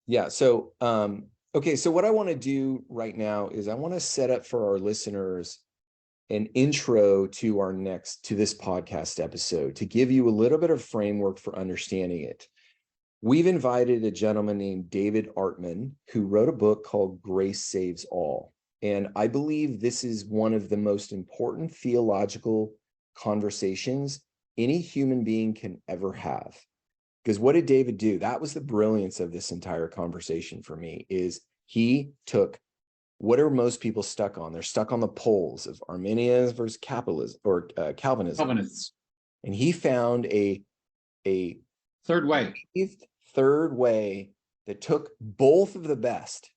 Yeah. So, okay. So what I want to do right now is I want to set up for our listeners an intro to this podcast episode to give you a little bit of framework for understanding it. We've invited a gentleman named David Artman, who wrote a book called Grace Saves All. And I believe this is one of the most important theological conversations any human being can ever have. Because what did David do? That was the brilliance of this entire conversation for me, is he took what are most people stuck on? They're stuck on the poles of Arminianism versus capitalism or Calvinism. Calvinists. And he found a third way that took both of the best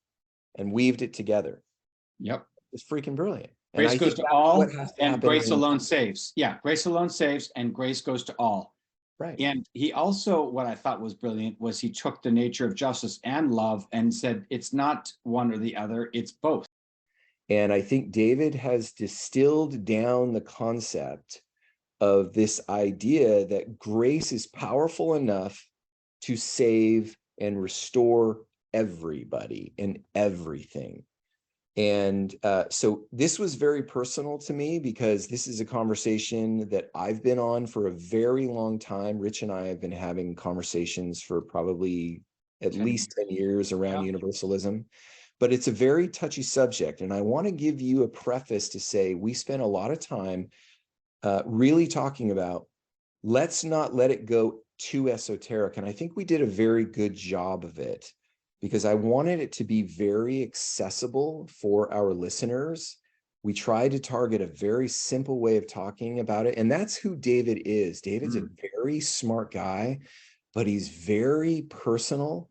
and weaved it together. Yep. It's freaking brilliant. Grace goes to all, and grace alone saves. Yeah, grace alone saves, and grace goes to all. Right. And he also, what I thought was brilliant, was he took the nature of justice and love and said, it's not one or the other, it's both. And I think David has distilled down the concept of this idea that grace is powerful enough to save and restore everybody and everything. And so this was very personal to me, because this is a conversation that I've been on for a very long time. Rich and I have been having conversations for probably at least 10 years around universalism, but it's a very touchy subject. And I want to give you a preface to say, we spent a lot of time really talking about, let's not let it go too esoteric. And I think we did a very good job of it, because I wanted it to be very accessible for our listeners. We tried to target a very simple way of talking about it. And that's who David is. David's a very smart guy, but he's very personal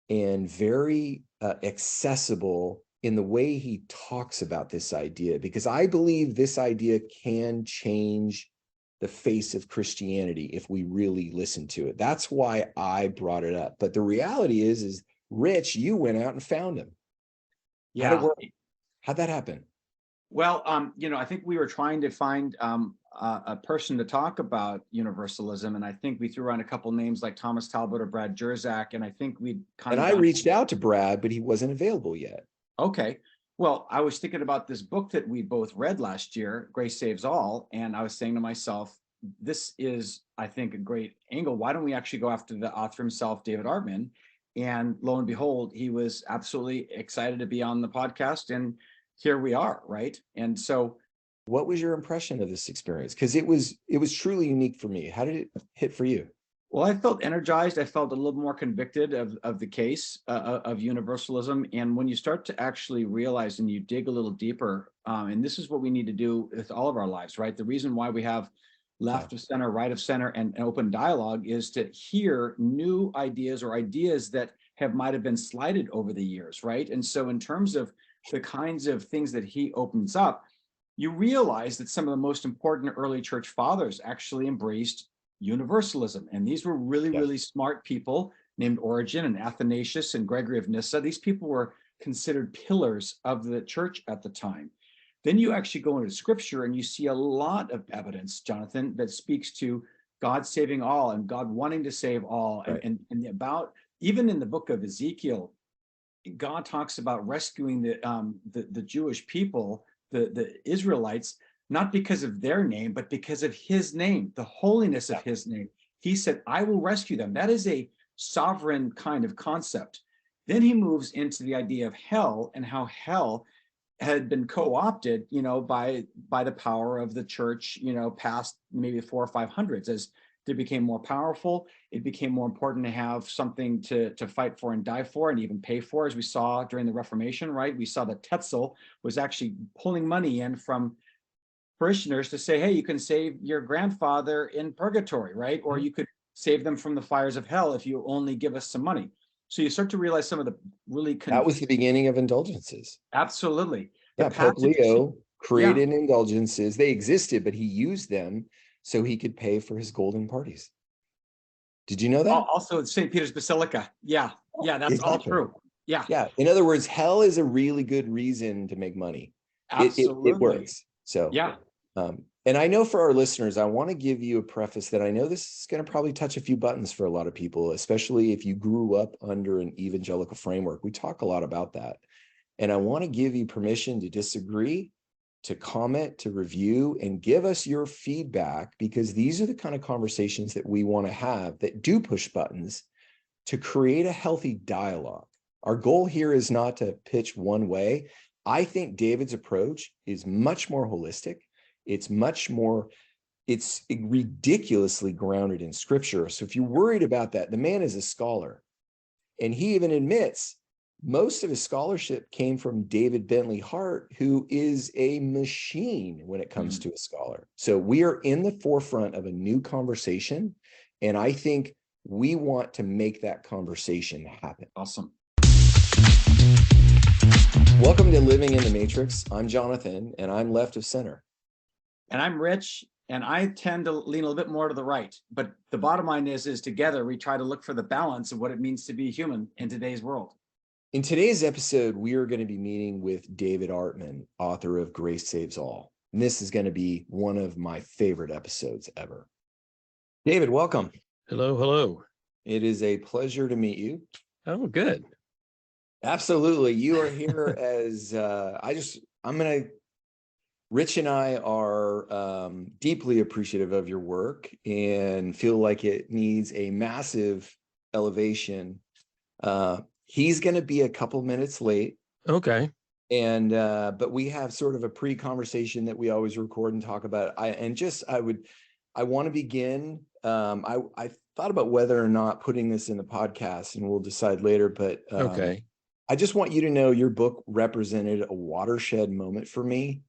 and very accessible in the way he talks about this idea, because I believe this idea can change the face of Christianity if we really listen to it. That's why I brought it up. But the reality is Rich, you went out and found him. Yeah. How'd it work? How'd that happen? Well, I think we were trying to find a person to talk about universalism, and I think we threw around a couple names like Thomas Talbot or Brad Jerzak, and I think we I reached out to Brad, but he wasn't available yet. Okay. Well, I was thinking about this book that we both read last year, Grace Saves All, and I was saying to myself, this is, I think, a great angle. Why don't we actually go after the author himself, David Artman? And lo and behold, he was absolutely excited to be on the podcast, and here we are, right? And so, what was your impression of this experience? Because it was truly unique for me. How did it hit for you? Well, I felt energized. I felt a little more convicted of the case of universalism. And when you start to actually realize and you dig a little deeper, and this is what we need to do with all of our lives, right? The reason why we have left of center, right of center, and open dialogue is to hear new ideas or ideas that might have been slighted over the years, right? And so in terms of the kinds of things that he opens up, you realize that some of the most important early church fathers actually embraced universalism. And these were really, really smart people named Origen and Athanasius and Gregory of Nyssa. These people were considered pillars of the church at the time. Then you actually go into scripture and you see a lot of evidence, Jonathan, that speaks to God saving all and God wanting to save all. Right. And about, even in the book of Ezekiel, God talks about rescuing the Jewish people, the Israelites, not because of their name, but because of his name, the holiness of his name. He said, I will rescue them. That is a sovereign kind of concept. Then he moves into the idea of hell and how hell had been co-opted, by the power of the church, past maybe 400s or 500s. As they became more powerful, it became more important to have something to fight for and die for and even pay for, as we saw during the Reformation, right? We saw that Tetzel was actually pulling money in from parishioners to say, hey, you can save your grandfather in purgatory, right? Or you could save them from the fires of hell if you only give us some money. So you start to realize some of the really... That was the beginning of indulgences. Absolutely. Yeah, Pope Leo created indulgences. They existed, but he used them so he could pay for his golden parties. Did you know that? Also, St. Peter's Basilica. Yeah, that's all true. Yeah. In other words, hell is a really good reason to make money. Absolutely. It works. So yeah. And I know for our listeners, I want to give you a preface that I know this is going to probably touch a few buttons for a lot of people, especially if you grew up under an evangelical framework. We talk a lot about that. And I want to give you permission to disagree, to comment, to review, and give us your feedback, because these are the kind of conversations that we want to have that do push buttons to create a healthy dialogue. Our goal here is not to pitch one way. I think David's approach is much more holistic. It's ridiculously grounded in scripture. So if you're worried about that, the man is a scholar. And he even admits most of his scholarship came from David Bentley Hart, who is a machine when it comes to a scholar. So we are in the forefront of a new conversation. And I think we want to make that conversation happen. Awesome. Welcome to Living in the Matrix. I'm Jonathan, and I'm left of center. And I'm Rich, and I tend to lean a little bit more to the right. But the bottom line is together we try to look for the balance of what it means to be human in today's world. In today's episode, we are going to be meeting with David Artman, author of Grace Saves All. And this is going to be one of my favorite episodes ever. David, welcome. Hello, hello. It is a pleasure to meet you. Oh, good. Absolutely. You are here as Rich and I are deeply appreciative of your work and feel like it needs a massive elevation. He's going to be a couple minutes late. Okay. And but we have sort of a pre-conversation that we always record and talk about. I want to begin. I thought about whether or not putting this in the podcast, and we'll decide later. But okay. I just want you to know your book represented a watershed moment for me,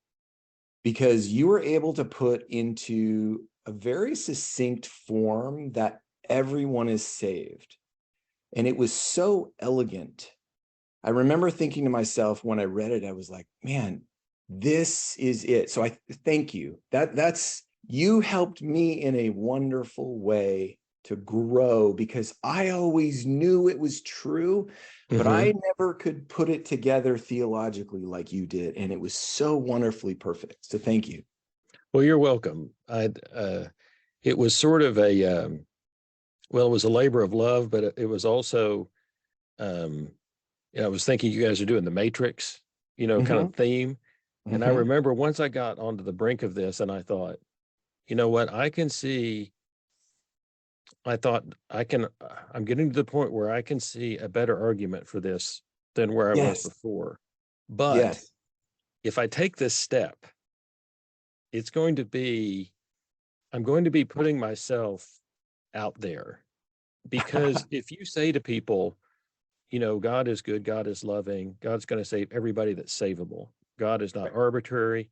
because you were able to put into a very succinct form that everyone is saved. And it was so elegant. I remember thinking to myself when I read it, I was like, man, this is it. So I thank you. You helped me in a wonderful way to grow, because I always knew it was true, but I never could put it together theologically like you did. And it was so wonderfully perfect. So thank you. Well, you're welcome. It was sort of it was a labor of love, but it was also, I was thinking you guys are doing the Matrix, kind of theme. And I remember once I got onto the brink of this and I thought, you know what, I'm getting to the point where I can see a better argument for this than where I was before. But if I take this step, I'm going to be putting myself out there, because if you say to people, God is good, God is loving, God's going to save everybody that's savable. God is not arbitrary.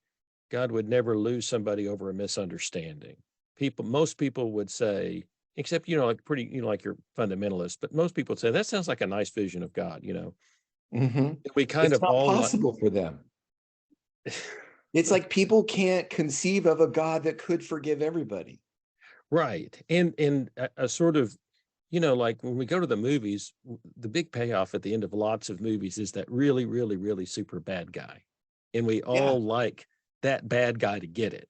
God would never lose somebody over a misunderstanding. Most people would say, except, like you're fundamentalist, but most people would say, that sounds like a nice vision of God, We kind it's of not all possible for them. It's like people can't conceive of a God that could forgive everybody. Right. And a sort of, like when we go to the movies, the big payoff at the end of lots of movies is that really, really, really super bad guy. And we all like that bad guy to get it.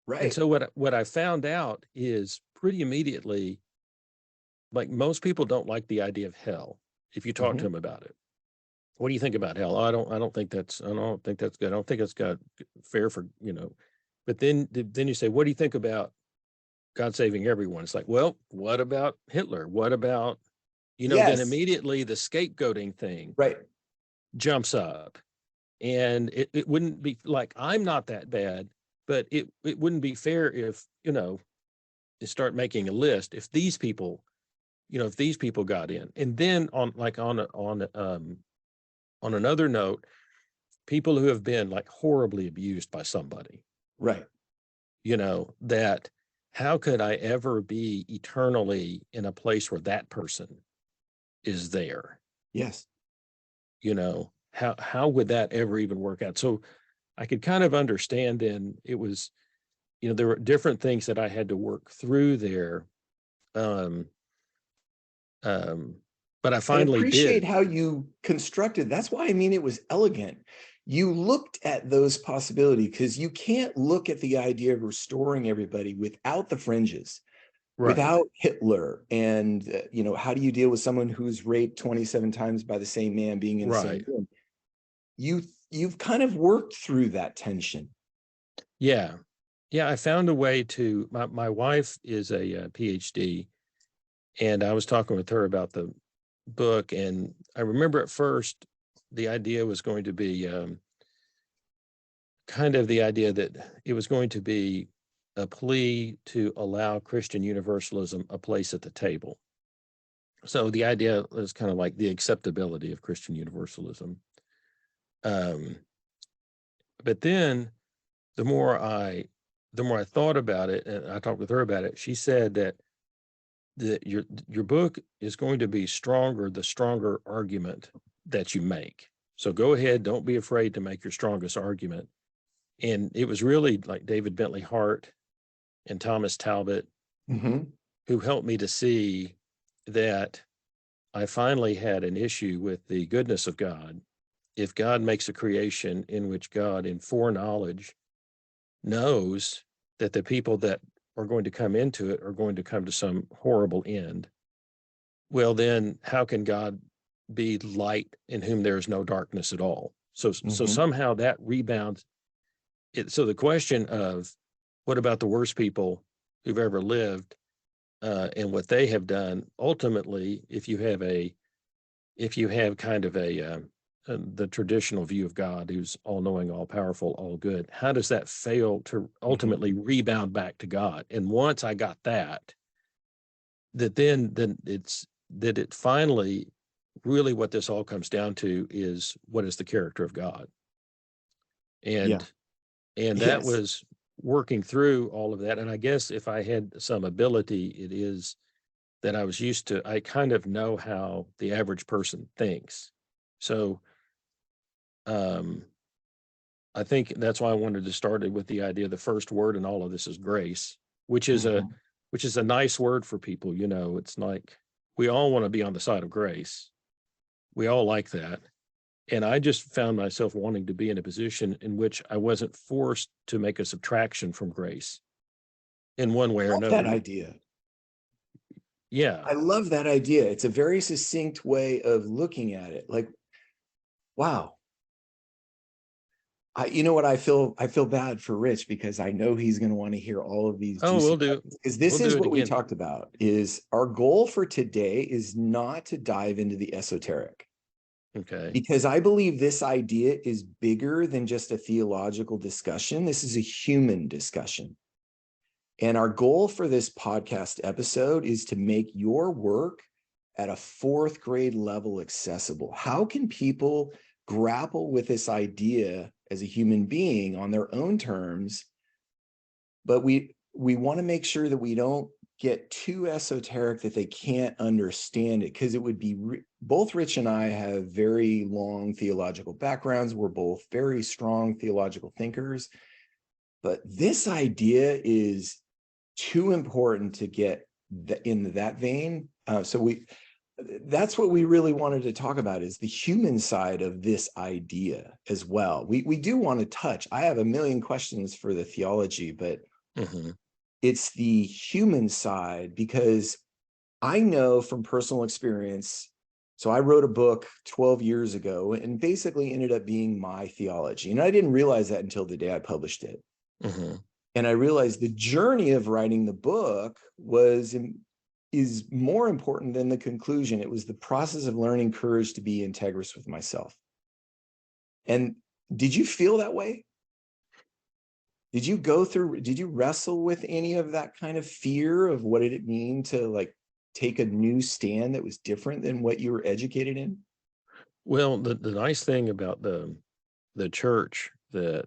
Right. And so what I found out is pretty immediately, like most people don't like the idea of hell. If you talk to them about it, what do you think about hell? I don't think that's good. I don't think it's got fair for, but then you say, what do you think about God saving everyone? It's like, well, what about Hitler? What about, then immediately the scapegoating thing jumps up. And it wouldn't be like, I'm not that bad, but it wouldn't be fair if, you start making a list, if these people got in. And then on another note, people who have been like horribly abused by somebody, right? That how could I ever be eternally in a place where that person is there? Yes. How would that ever even work out? So I could kind of understand, and it was, there were different things that I had to work through there. But I finally appreciate did. how you constructed. That's why it was elegant. you looked at those possibilities, because you can't look at the idea of restoring everybody without the fringes, Right. without Hitler, and how do you deal with someone who's raped 27 times by the same man being in the same Right. room? You've kind of worked through that tension. Yeah. Yeah. I found a way to, my wife is a PhD, and I was talking with her about the book. And I remember at first the idea was going to be kind of the idea that it was going to be a plea to allow Christian universalism a place at the table. So the idea was kind of like the acceptability of Christian universalism. But then the more I thought about it, and I talked with her about it, she said that your book is going to be stronger the stronger argument that you make. So go ahead, don't be afraid to make your strongest argument. And it was really like David Bentley Hart and Thomas Talbot who helped me to see that I finally had an issue with the goodness of God. If God makes a creation in which God, in foreknowledge, knows that the people that are going to come into it are going to come to some horrible end, well, then how can God be light in whom there is no darkness at all? So somehow that rebounds it. So the question of what about the worst people who've ever lived and what they have done, ultimately, if you have kind of the traditional view of God, who's all-knowing, all-powerful, all good, how does that fail to ultimately rebound back to God? And once I got that then it finally, really what this all comes down to is, what is the character of God? And that Yes. was working through all of that. And I guess if I had some ability, it is that I kind of know how the average person thinks. So I think that's why I wanted to start it with the idea the first word in all of this is grace, which is a nice word for people. It's like we all want to be on the side of grace. We all like that. And I just found myself wanting to be in a position in which I wasn't forced to make a subtraction from grace in one way or Love that another. idea. Yeah. I love that idea. It's a very succinct way of looking at it. Like, wow. You know what? I feel bad for Rich, because I know he's going to want to hear all of these. Oh, we'll do. Because this we'll is do it what we again. talked about. Is our goal for today is not to dive into the esoteric. Okay. Because I believe this idea is bigger than just a theological discussion. This is a human discussion. And our goal for this podcast episode is to make your work at a fourth grade level accessible. How can people grapple with this idea as a human being on their own terms? But we want to make sure that we don't get too esoteric that they can't understand it, because it would be both Rich and I have very long theological backgrounds. We're both very strong theological thinkers, but this idea is too important to get in that vein. That's what we really wanted to talk about, is the human side of this idea as well. We do want to touch. I have a million questions for the theology, but it's the human side, because I know from personal experience. So I wrote a book 12 years ago and basically ended up being my theology. And I didn't realize that until the day I published it. And I realized the journey of writing the book is more important than the conclusion. It was the process of learning courage to be integrous with myself. And did you feel that way? Did you wrestle with any of that kind of fear of what did it mean to like take a new stand that was different than what you were educated in? Well, the nice thing about the church that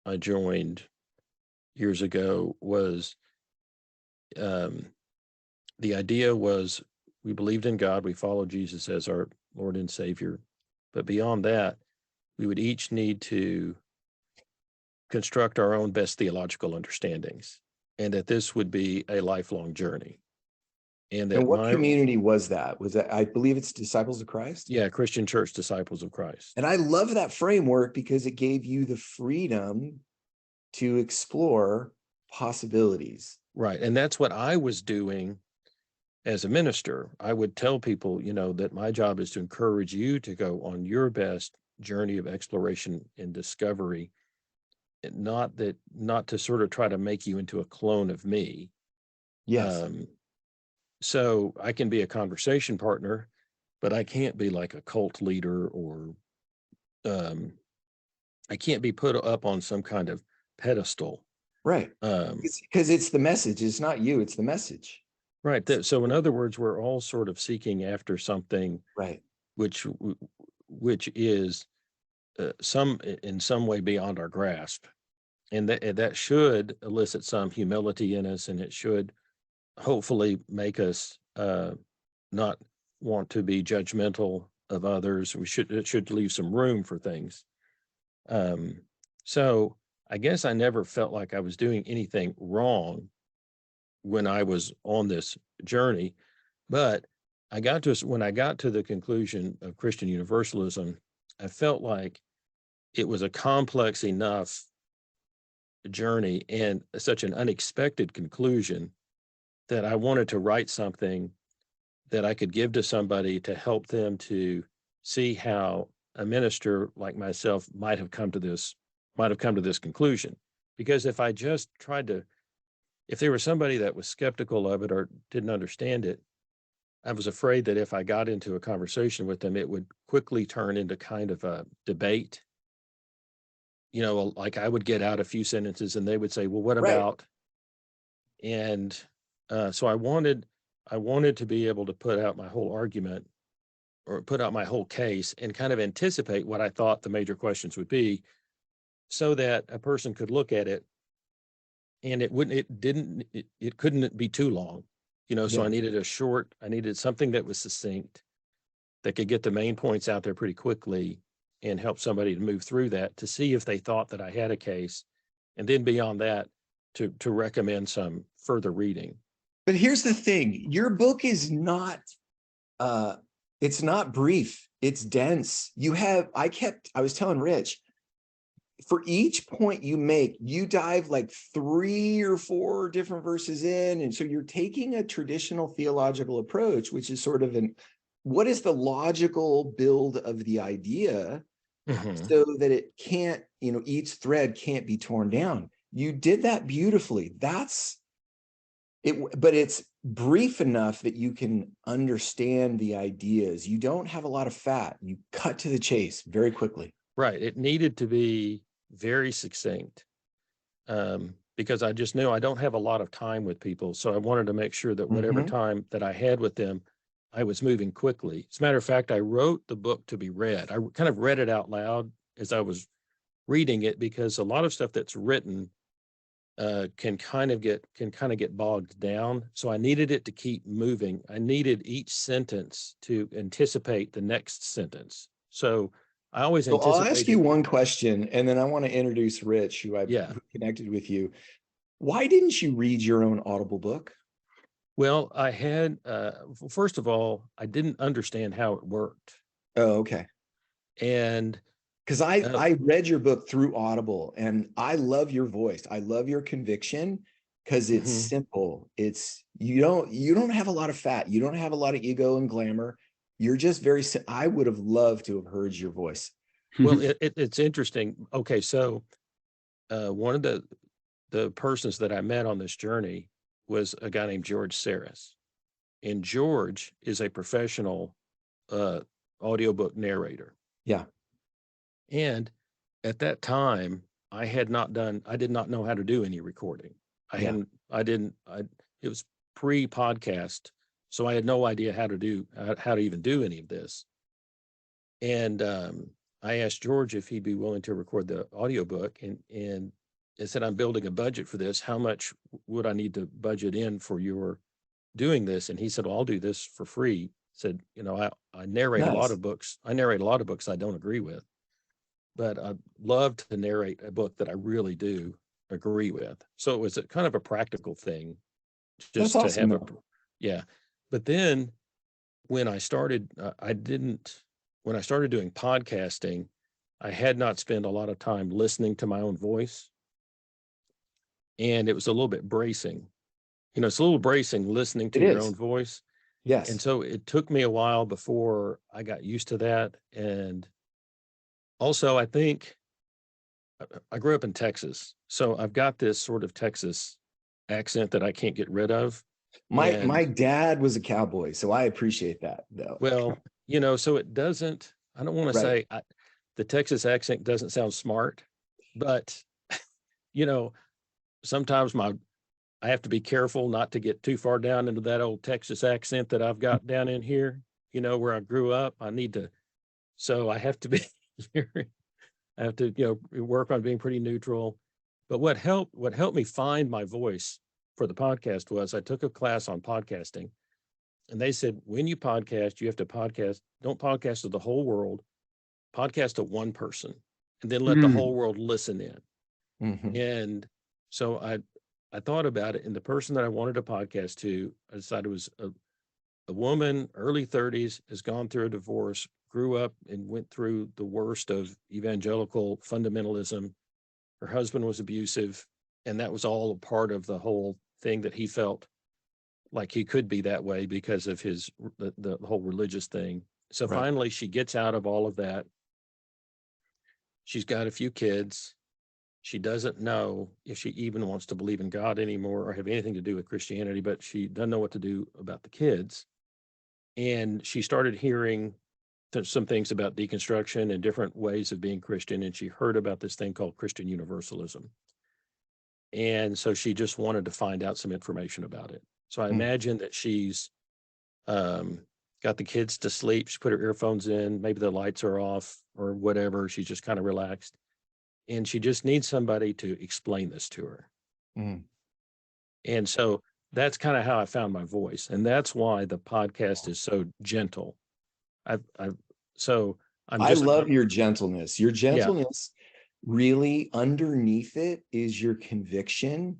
I joined years ago was the idea was we believed in God, we followed Jesus as our Lord and Savior. But beyond that, we would each need to construct our own best theological understandings, and that this would be a lifelong journey. And And that what community was that? Was that, I believe it's Disciples of Christ? yeah, Christian Church Disciples of Christ. And I love that framework because it gave you the freedom to explore possibilities. Right. And that's what I was doing as a minister. I would tell people, that my job is to encourage you to go on your best journey of exploration and discovery, and not to sort of try to make you into a clone of me. Yes. So I can be a conversation partner, but I can't be like a cult leader, or I can't be put up on some kind of pedestal. Right. Because it's the message. It's not you, it's the message. Right. So in other words, we're all sort of seeking after something, right, which is in some way beyond our grasp, and that should elicit some humility in us, and it should hopefully make us not want to be judgmental of others. It should leave some room for things. So I guess I never felt like I was doing anything wrong when I was on this journey, but when I got to the conclusion of Christian Universalism, I felt like it was a complex enough journey and such an unexpected conclusion that I wanted to write something that I could give to somebody to help them to see how a minister like myself might have come to this conclusion. Because if I just if there was somebody that was skeptical of it or didn't understand it, I was afraid that if I got into a conversation with them, it would quickly turn into kind of a debate. Like I would get out a few sentences and they would say, well, what about? And so I wanted to be able to put out my whole argument, or put out my whole case, and kind of anticipate what I thought the major questions would be, so that a person could look at it and it couldn't be too long, so Yeah. I needed something that was succinct, that could get the main points out there pretty quickly and help somebody to move through that, to see if they thought that I had a case. And then beyond that, to recommend some further reading. But here's the thing, your book is not, it's not brief, it's dense. I was telling Rich, for each point you make, you dive like 3 or 4 different verses in. And so you're taking a traditional theological approach, which is sort of what is the logical build of the idea, so that it can't, each thread can't be torn down. You did that beautifully. That's it, but it's brief enough that you can understand the ideas. You don't have a lot of fat. You cut to the chase very quickly. Right. It needed to be very succinct, because I just knew I don't have a lot of time with people. So I wanted to make sure that whatever time that I had with them, I was moving quickly. As a matter of fact, I wrote the book to be read. I kind of read it out loud as I was reading it, because a lot of stuff that's written can kind of get bogged down. So I needed it to keep moving. I needed each sentence to anticipate the next sentence. So I always anticipated. I'll ask you one question, and then I want to introduce Rich, who connected with you. Why didn't you read your own Audible book? Well, I had, first of all, I didn't understand how it worked. Oh, okay. And because I read your book through Audible, and I love your voice. I love your conviction, because it's simple. It's, you don't have a lot of fat. You don't have a lot of ego and glamour. You're just I would have loved to have heard your voice. Well, it's interesting. Okay. So one of the persons that I met on this journey was a guy named George Saris, and George is a professional audiobook narrator. Yeah. And at that time, I did not know how to do any recording. It was pre-podcast. So I had no idea how to even do any of this. And I asked George if he'd be willing to record the audiobook, and I said, I'm building a budget for this. How much would I need to budget in for your doing this? And he said, well, I'll do this for free. Said, I narrate a lot of books. I narrate a lot of books I don't agree with, but I'd love to narrate a book that I really do agree with. So it was kind of a practical thing, just to have but then when I started, when I started doing podcasting, I had not spent a lot of time listening to my own voice. And it was a little bit bracing. It's a little bracing listening to your own voice. Yes. And so it took me a while before I got used to that. And also, I think I grew up in Texas. So I've got this sort of Texas accent that I can't get rid of. My dad was a cowboy, so I appreciate that, though. Well, so it doesn't, I don't want to say the Texas accent doesn't sound smart, but, sometimes I have to be careful not to get too far down into that old Texas accent that I've got down in here, where I grew up. So I have to be, I have to, work on being pretty neutral. But what helped me find my voice for the podcast was I took a class on podcasting, and they said, when you podcast, you have to podcast, don't podcast to the whole world, podcast to one person, and then let the whole world listen in. Mm-hmm. And so I thought about it, and the person that I wanted to podcast to, I decided was a woman, early 30s, has gone through a divorce, grew up and went through the worst of evangelical fundamentalism. Her husband was abusive, and that was all a part of the whole thing that he felt like he could be that way because of the whole religious thing. So finally she gets out of all of that. She's got a few kids. She doesn't know if she even wants to believe in God anymore or have anything to do with Christianity, but she doesn't know what to do about the kids. And she started hearing some things about deconstruction and different ways of being Christian. And she heard about this thing called Christian Universalism. And so she just wanted to find out some information about it. So I imagine that she's got the kids to sleep. She put her earphones in, maybe the lights are off or whatever. She's just kind of relaxed. And she just needs somebody to explain this to her. And so that's kind of how I found my voice. And that's why the podcast is so gentle. I love your gentleness. Your gentleness, really underneath it is your conviction,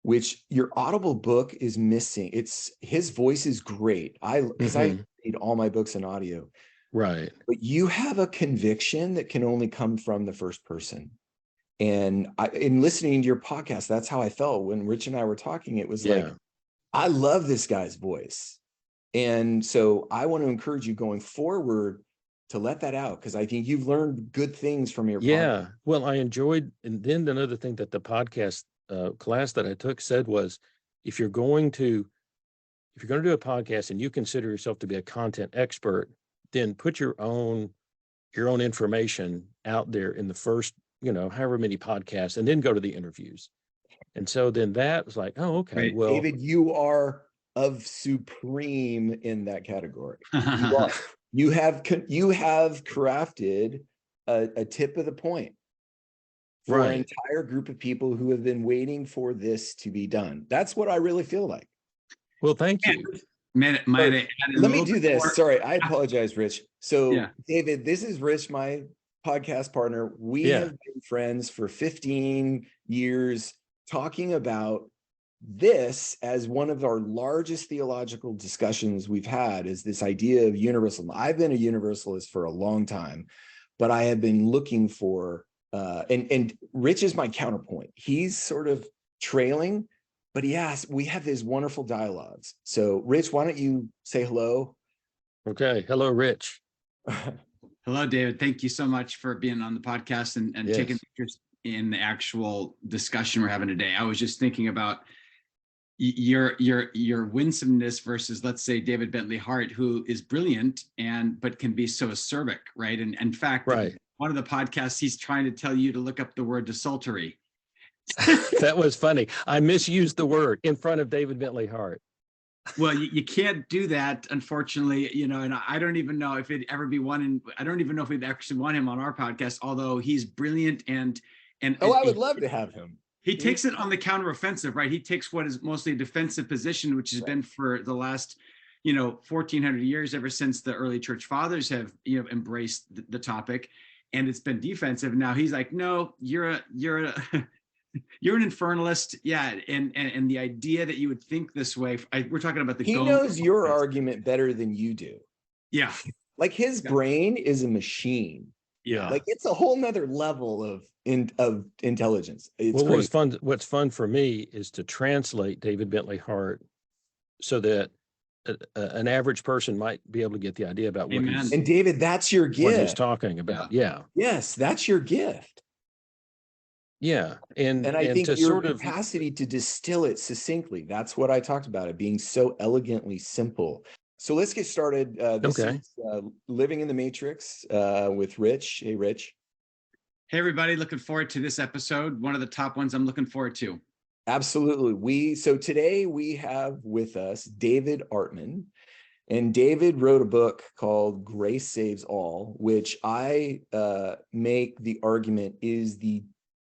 which your Audible book is missing. His voice is great. Because I read all my books in audio. Right. But you have a conviction that can only come from the first person. And in listening to your podcast, that's how I felt when Rich and I were talking. It was like, I love this guy's voice. And so I want to encourage you going forward to let that out, because I think you've learned good things from your podcast. Well, I enjoyed, and then another thing that the podcast class that I took said was, if you're going to do a podcast and you consider yourself to be a content expert, then put your own information out there in the first, however many podcasts, and then go to the interviews. And so then that was like, oh, okay. Right. Well, David, you are of supreme in that category. You have crafted a tip of the point for an entire group of people who have been waiting for this to be done. That's what I really feel like. Well, thank you. Let me do this. Sorry, I apologize, Rich. So David, this is Rich, my podcast partner. We have been friends for 15 years, talking about this as one of our largest theological discussions we've had, is this idea of universalism. I've been a universalist for a long time, but I have been looking for, and Rich is my counterpoint. He's sort of trailing, but we have these wonderful dialogues. So Rich, why don't you say hello? Okay. Hello, Rich. Hello, David. Thank you so much for being on the podcast and taking interest in the actual discussion we're having today. I was just thinking about your winsomeness versus, let's say, David Bentley Hart, who is brilliant but can be so acerbic, right? And in fact, one of the podcasts, he's trying to tell you to look up the word desultory. That was funny. I misused the word in front of David Bentley Hart. Well, you can't do that, unfortunately, and I don't even know if it'd ever be one. I don't even know if we'd actually want him on our podcast, although he's brilliant and I would love to have him. He takes it on the counteroffensive, right? He takes what is mostly a defensive position, which has been for the last, 1,400 years, ever since the early church fathers have, embraced the topic, and it's been defensive. Now he's like, no, you're a You're an infernalist, yeah, and the idea that you would think this way. We're talking about the. He knows your argument better than you do. Yeah, Like his brain is a machine. yeah. Like it's a whole nother level of intelligence. It's Well, great. what's fun for me is to translate David Bentley Hart so that an average person might be able to get the idea about what he's, and David, that's your what he's gift. talking about. Yeah. Yes, that's your gift. Yeah. And I think to your sort of capacity to distill it succinctly, that's what I talked about, it being so elegantly simple. So let's get started. This is Living in the Matrix with Rich. Hey, Rich. Hey, everybody. Looking forward to this episode. One of the top ones I'm looking forward to. Absolutely. So today we have with us David Artman. And David wrote a book called Grace Saves All, which I make the argument is the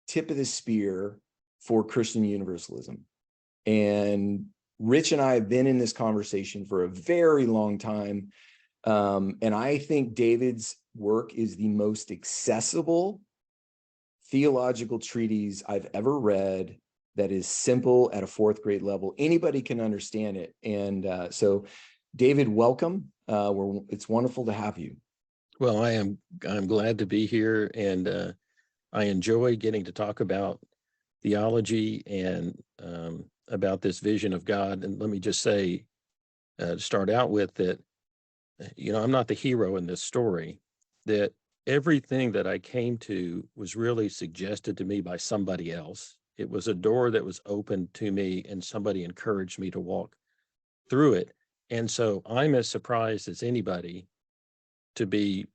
tip of the spear for Christian universalism. And Rich and I have been in this conversation for a very long time. And I think David's work is the most accessible theological treatise I've ever read that is simple at a fourth grade level. Anybody can understand it. And so David, welcome. It's wonderful to have you. Well, I'm glad to be here, and I enjoy getting to talk about theology and about this vision of God. And let me just say, start out with that, I'm not the hero in this story, that everything that I came to was really suggested to me by somebody else. It was a door that was opened to me and somebody encouraged me to walk through it. And so I'm as surprised as anybody to be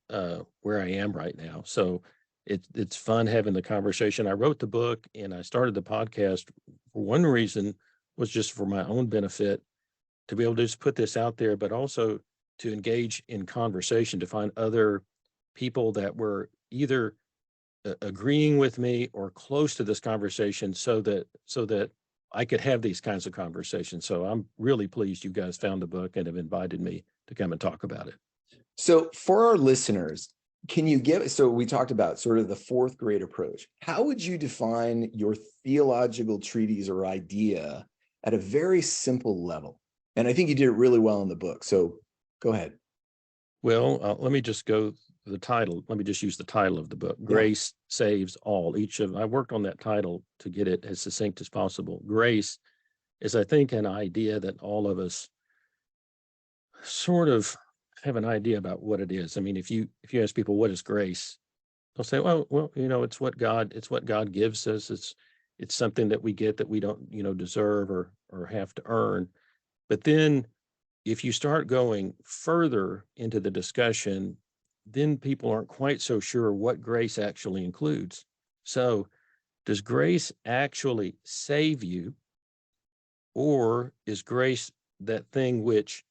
where I am right now. So it's fun having the conversation. I wrote the book and I started the podcast for one reason, was just for my own benefit, to be able to just put this out there, but also to engage in conversation, to find other people that were either agreeing with me or close to this conversation so that I could have these kinds of conversations. So I'm really pleased you guys found the book and have invited me to come and talk about it. So for our listeners, so we talked about sort of the fourth grade approach. How would you define your theological treatise or idea at a very simple level? And I think you did it really well in the book. So go ahead. Well, let me just go the title. Let me just use the title of the book. Grace Saves All. I worked on that title to get it as succinct as possible. Grace is, I think, an idea that all of us sort of have an idea about what it is. I mean, if you ask people, what is grace? They'll say, well, it's what God gives us. It's something that we get that we don't, deserve or have to earn. But then if you start going further into the discussion, then people aren't quite so sure what grace actually includes. So does grace actually save you, or is grace that thing which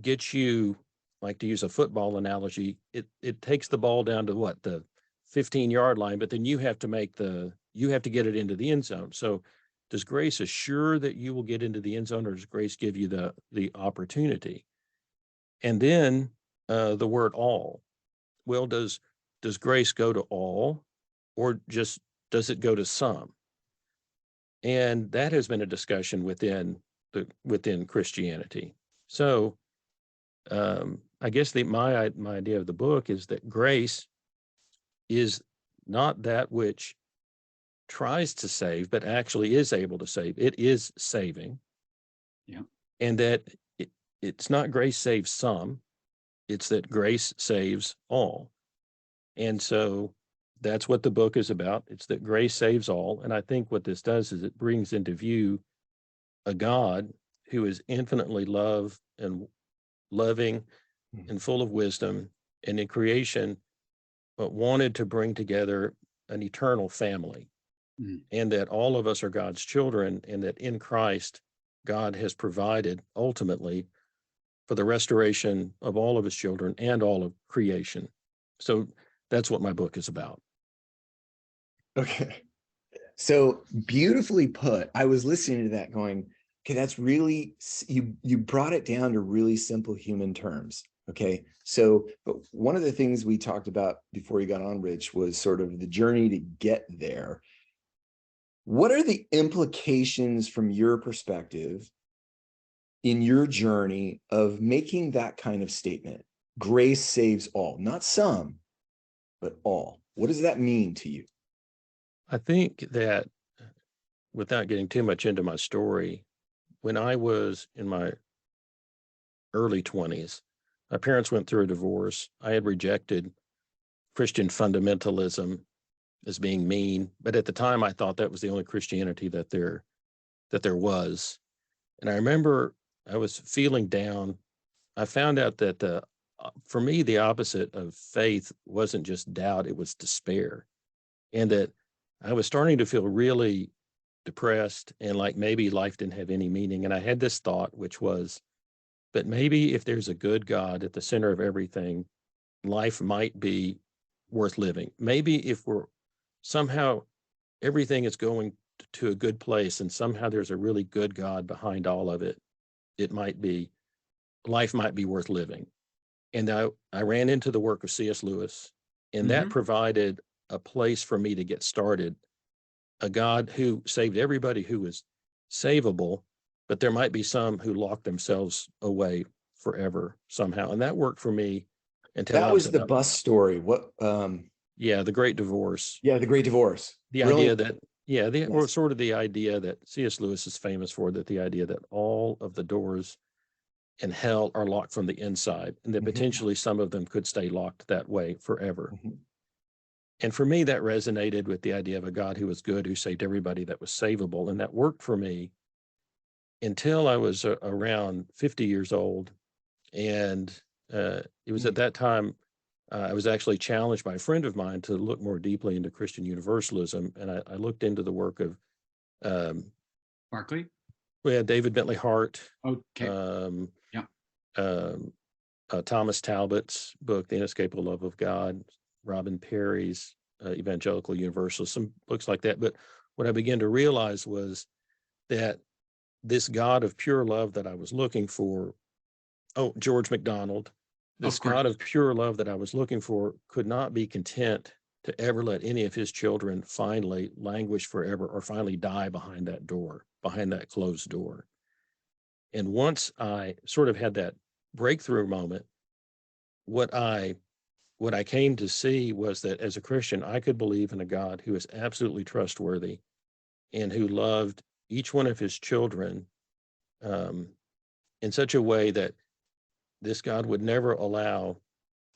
gets you, like to use a football analogy, it takes the ball down to what, the 15-yard line, but then you have to get it into the end zone. So does grace assure that you will get into the end zone, or does grace give you the opportunity? And then the word all. Well, does grace go to all, or just does it go to some? And that has been a discussion within Christianity. So I guess my idea of the book is that grace is not that which tries to save, but actually is able to save. It is saving. Yeah. And that it's not grace saves some, it's that grace saves all. And so that's what the book is about. It's that grace saves all. And I think what this does is it brings into view a God who is infinitely loving and full of wisdom, and in creation, but wanted to bring together an eternal family. And that all of us are God's children, and that in Christ, God has provided ultimately for the restoration of all of his children and all of creation. So that's what my book is about. Okay. So beautifully put. I was listening to that going, okay, that's really, you brought it down to really simple human terms. Okay. So, but one of the things we talked about before you got on, Rich, was sort of the journey to get there. What are the implications from your perspective in your journey of making that kind of statement? Grace saves all, not some, but all. What does that mean to you? I think that, without getting too much into my story, when I was in my early 20s, my parents went through a divorce. I had rejected Christian fundamentalism as being mean, but at the time I thought that was the only Christianity that there was. And I remember I was feeling down. I found out that for me, the opposite of faith wasn't just doubt, it was despair. And that I was starting to feel really depressed and like maybe life didn't have any meaning. And I had this thought, which was, but maybe if there's a good God at the center of everything, life might be worth living. Maybe if we're somehow everything is going to a good place and somehow there's a really good God behind all of it, life might be worth living. And I ran into the work of C.S. Lewis, and that provided a place for me to get started. A God who saved everybody who was savable, but there might be some who locked themselves away forever somehow. And that worked for me until That was the bus story. What? Yeah, the Great Divorce. Yeah, the Great Divorce. The Brilliant. idea that, yeah, or sort of the idea that C.S. Lewis is famous for, that the idea that all of the doors in hell are locked from the inside, and that potentially some of them could stay locked that way forever. And for me, that resonated with the idea of a God who was good, who saved everybody that was savable. And that worked for me until I was around 50 years old. And it was at that time I was actually challenged by a friend of mine to look more deeply into Christian Universalism. And I looked into the work of Barclay? David Bentley Hart. Okay. Thomas Talbot's book, The Inescapable Love of God, Robin Perry's Evangelical Universalist, some books like that. But what I began to realize was that this God of pure love that I was looking for, George MacDonald, this God of pure love that I was looking for could not be content to ever let any of his children finally languish forever or finally die behind that door, behind that closed door. And once I sort of had that breakthrough moment, what I came to see was that as a Christian, I could believe in a God who is absolutely trustworthy and who loved each one of his children in such a way that this God would never allow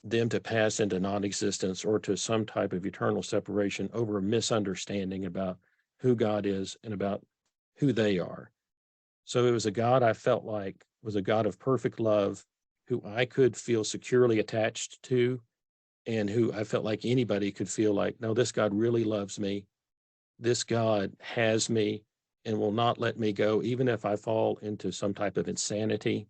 them to pass into non-existence or to some type of eternal separation over a misunderstanding about who God is and about who they are. So it was a God I felt like was a God of perfect love, who I could feel securely attached to, and who I felt like anybody could feel like, no, this God really loves me. This God has me and will not let me go, even if I fall into some type of insanity.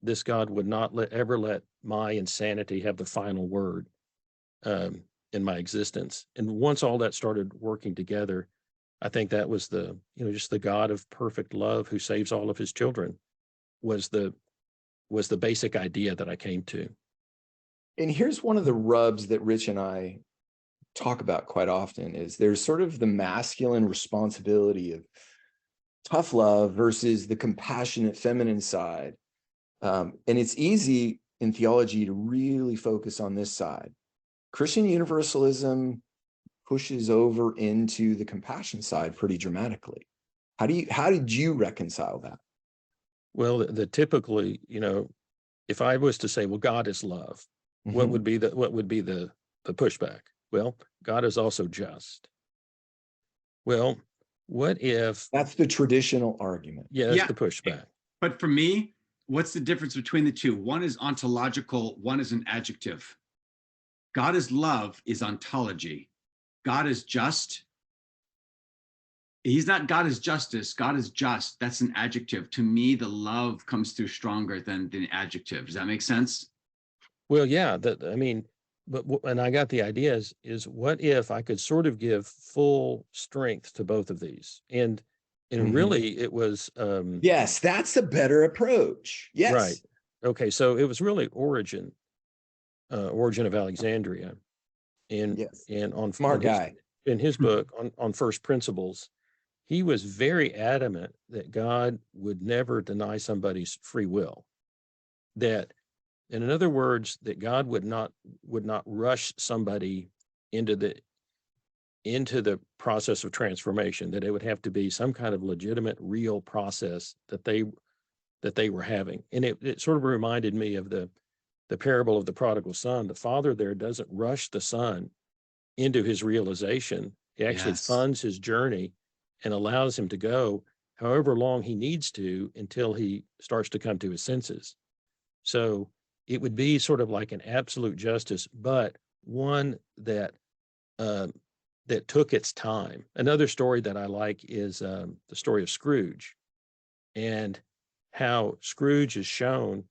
This God would not ever let my insanity have the final word in my existence. And once all that started working together, I think that was just the God of perfect love who saves all of his children was the basic idea that I came to. And here's one of the rubs that Rich and I talk about quite often is there's sort of the masculine responsibility of tough love versus the compassionate feminine side. And it's easy in theology to really focus on this side. Christian Universalism pushes over into the compassion side pretty dramatically. How did you reconcile that? Well, typically, if I was to say, well, God is love, what would be the pushback? Well, God is also just. Well, what if that's the traditional argument? Yeah, that's the pushback. But for me, what's the difference between the two? One is ontological, one is an adjective. God is love is ontology. God is just. He's not God is justice. God is just. That's an adjective. To me, the love comes through stronger than the adjective. Does that make sense? Well, yeah. And I got the idea is what if I could sort of give full strength to both of these? And really it was yes, that's a better approach. Yes. Right. Okay, so it was really Origen of Alexandria. And yes. and on smart guy. in his book on first principles, he was very adamant that God would never deny somebody's free will. That, in other words, that God would not rush somebody into the process of transformation, that it would have to be some kind of legitimate, real process that they were having. And it sort of reminded me of the parable of the prodigal son. The father there doesn't rush the son into his realization. He actually Yes. funds his journey and allows him to go however long he needs to until he starts to come to his senses. So it would be sort of like an absolute justice, but one that that took its time. Another story that I like is the story of Scrooge, and how Scrooge is shown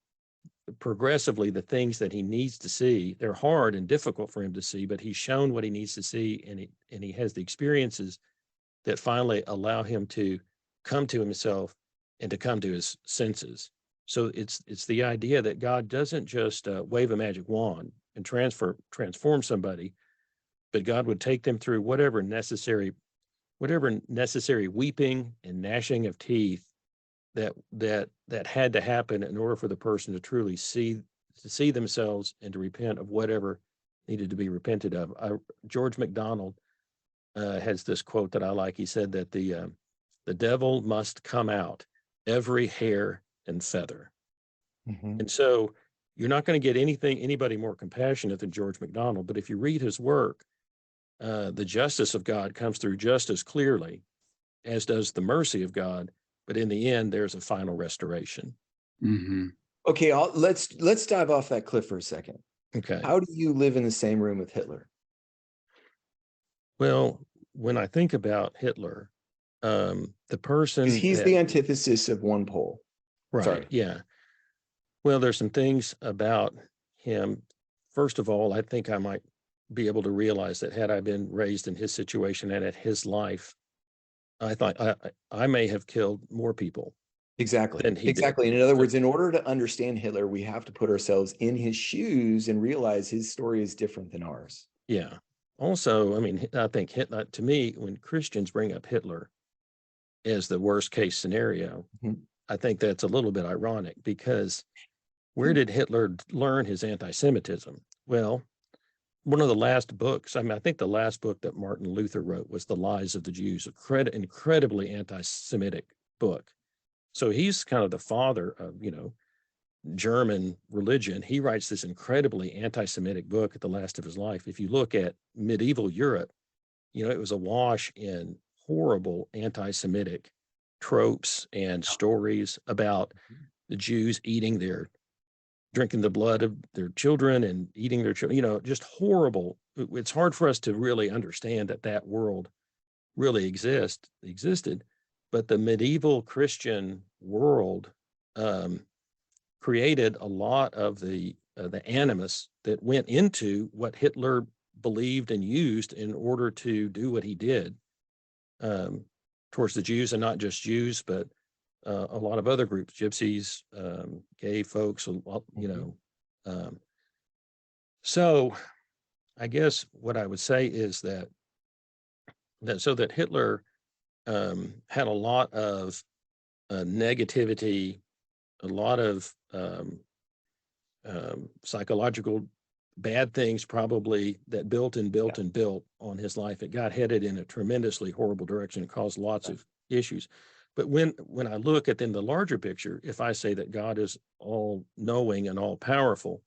progressively the things that he needs to see. They're hard and difficult for him to see, but he's shown what he needs to see, and he has the experiences that finally allow him to come to himself and to come to his senses. So it's the idea that God doesn't just wave a magic wand and transform somebody, but God would take them through whatever necessary weeping and gnashing of teeth that had to happen in order for the person to truly see themselves and to repent of whatever needed to be repented of. George MacDonald has this quote that I like. He said that the devil must come out, every hair and feather. Mhm. And so you're not going to get anybody more compassionate than George MacDonald. But if you read his work, the justice of God comes through just as clearly as does the mercy of God. But in the end, there's a final restoration. Mm-hmm. Okay, let's dive off that cliff for a second. Okay. How do you live in the same room with Hitler? Well, when I think about Hitler, the person Because he's that, the antithesis of one pole. right, Sorry. yeah. Well, there's some things about him. First of all, I think I might be able to realize that had I been raised in his situation and at his life, I thought I may have killed more people Exactly. than he did. Exactly. And in other words, in order to understand Hitler, we have to put ourselves in his shoes and realize his story is different than ours. Yeah. Also, I mean, I think Hitler, to me, when Christians bring up Hitler as the worst case scenario, Mhm. I think that's a little bit ironic, because where did Hitler learn his anti-Semitism? Well, one of the last books, I think the last book that Martin Luther wrote was The Lies of the Jews, incredibly anti-Semitic book. So he's kind of the father of, German religion. He writes this incredibly anti-Semitic book at the last of his life. If you look at medieval Europe, it was awash in horrible anti-Semitic tropes and stories about the Jews drinking the blood of their children and eating their children, just horrible. It's hard for us to really understand that world really existed, but the medieval Christian world created a lot of the animus that went into what Hitler believed and used in order to do what he did towards the Jews, and not just Jews, but a lot of other groups, gypsies, gay folks, so I guess what I would say is that Hitler had a lot of negativity, a lot of psychological bad things probably that built on his life. It got headed in a tremendously horrible direction and caused lots of issues. But when I look at then the larger picture, if I say that God is all knowing and all powerful,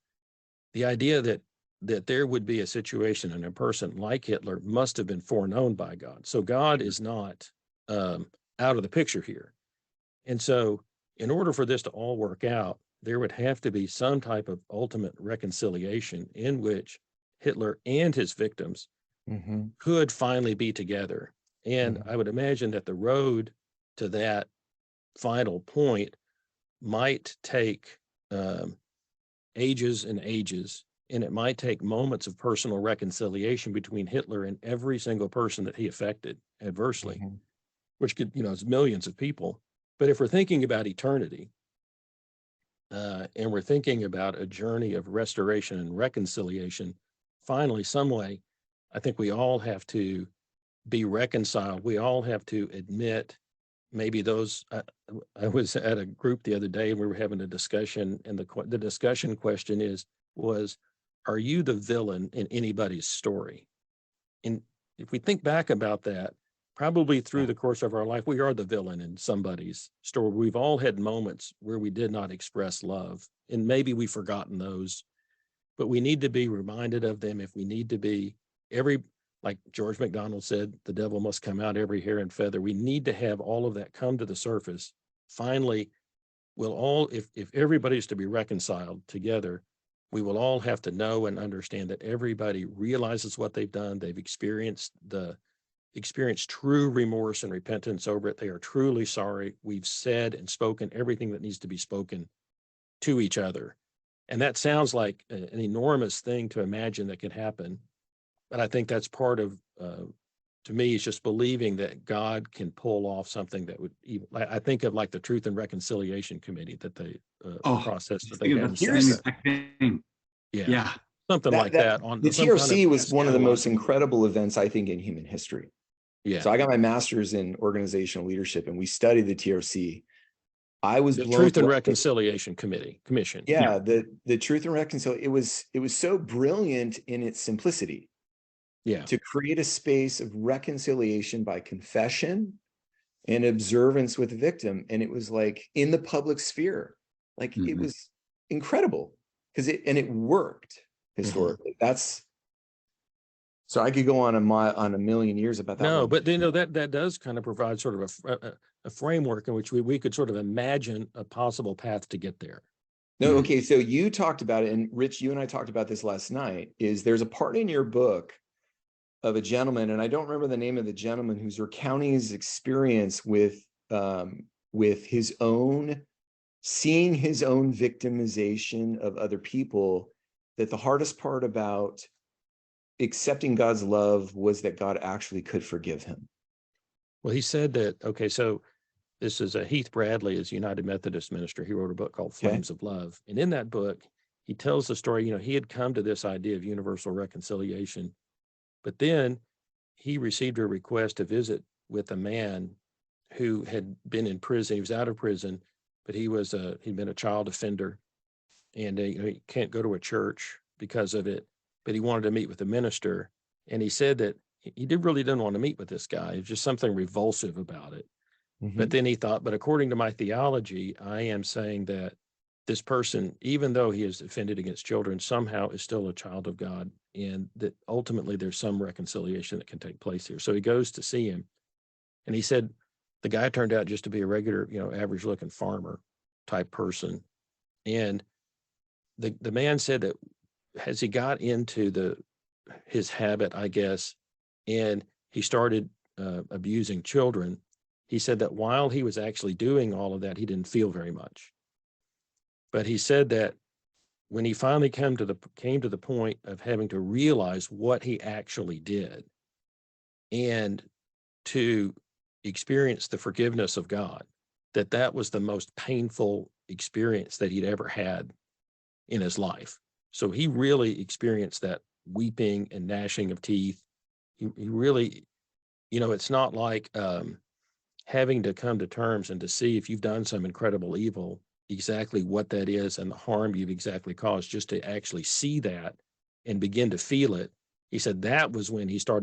the idea that there would be a situation and a person like Hitler must have been foreknown by God. So God is not out of the picture here. And so in order for this to all work out, there would have to be some type of ultimate reconciliation in which Hitler and his victims could finally be together. And I would imagine that the road to that final point might take ages and ages, and it might take moments of personal reconciliation between Hitler and every single person that he affected adversely, which could, is millions of people. But if we're thinking about eternity, and we're thinking about a journey of restoration and reconciliation, finally, some way, I think we all have to be reconciled, we all have to admit maybe those. I was at a group the other day and we were having a discussion, and the discussion question was, are you the villain in anybody's story? And if we think back about that, probably through the course of our life, we are the villain in somebody's story. We've all had moments where we did not express love, and maybe we've forgotten those, but we need to be reminded of them. If we need to be, like George MacDonald said, the devil must come out every hair and feather. We need to have all of that come to the surface. Finally, we'll all, if everybody's to be reconciled together, we will all have to know and understand that everybody realizes what they've done. They've experienced true remorse and repentance over it. They are truly sorry. We've said and spoken everything that needs to be spoken to each other. And that sounds like an enormous thing to imagine that could happen. But I think that's part of, to me, it's just believing that God can pull off something that would even, I think of like the Truth and Reconciliation Committee that they process that they had. Yeah. Something like that. The TRC was one of the most incredible events, I think, in human history. Yeah. So I got my master's in organizational leadership, and we studied the TRC. I was the Truth and Reconciliation Commission. Yeah, the Truth and Reconciliation. It was so brilliant in its simplicity. Yeah. To create a space of reconciliation by confession and observance with the victim. And it was like in the public sphere, like it was incredible because it worked historically. So I could go on a million years about that. No, but that does kind of provide sort of a framework in which we could sort of imagine a possible path to get there. No, okay. So you talked about it, and Rich, you and I talked about this last night, is there's a part in your book of a gentleman, and I don't remember the name of the gentleman, who's recounting his experience with his own, seeing his own victimization of other people, that the hardest part about accepting God's love was that God actually could forgive him. Well, he said that, okay, so this is Heath Bradley is United Methodist minister. He wrote a book called Flames of Love. And in that book, he tells the story, he had come to this idea of universal reconciliation. But then he received a request to visit with a man who had been in prison. He was out of prison, but he'd been a child offender, and he can't go to a church because of it. But he wanted to meet with the minister, and he said that he really didn't want to meet with this guy. It was just something revulsive about it. But then he thought, but according to my theology, I am saying that this person, even though he is offended against children, somehow is still a child of God, and that ultimately there's some reconciliation that can take place here. So he goes to see him, and he said the guy turned out just to be a regular, average looking farmer type person. And the man said that as he got into his habit, I guess, and he started abusing children, he said that while he was actually doing all of that, he didn't feel very much. But he said that when he finally came to the point of having to realize what he actually did and to experience the forgiveness of God, that was the most painful experience that he'd ever had in his life. So he really experienced that weeping and gnashing of teeth. He really, it's not like having to come to terms and to see if you've done some incredible evil, exactly what that is and the harm you've exactly caused, just to actually see that and begin to feel it. He said that was when he felt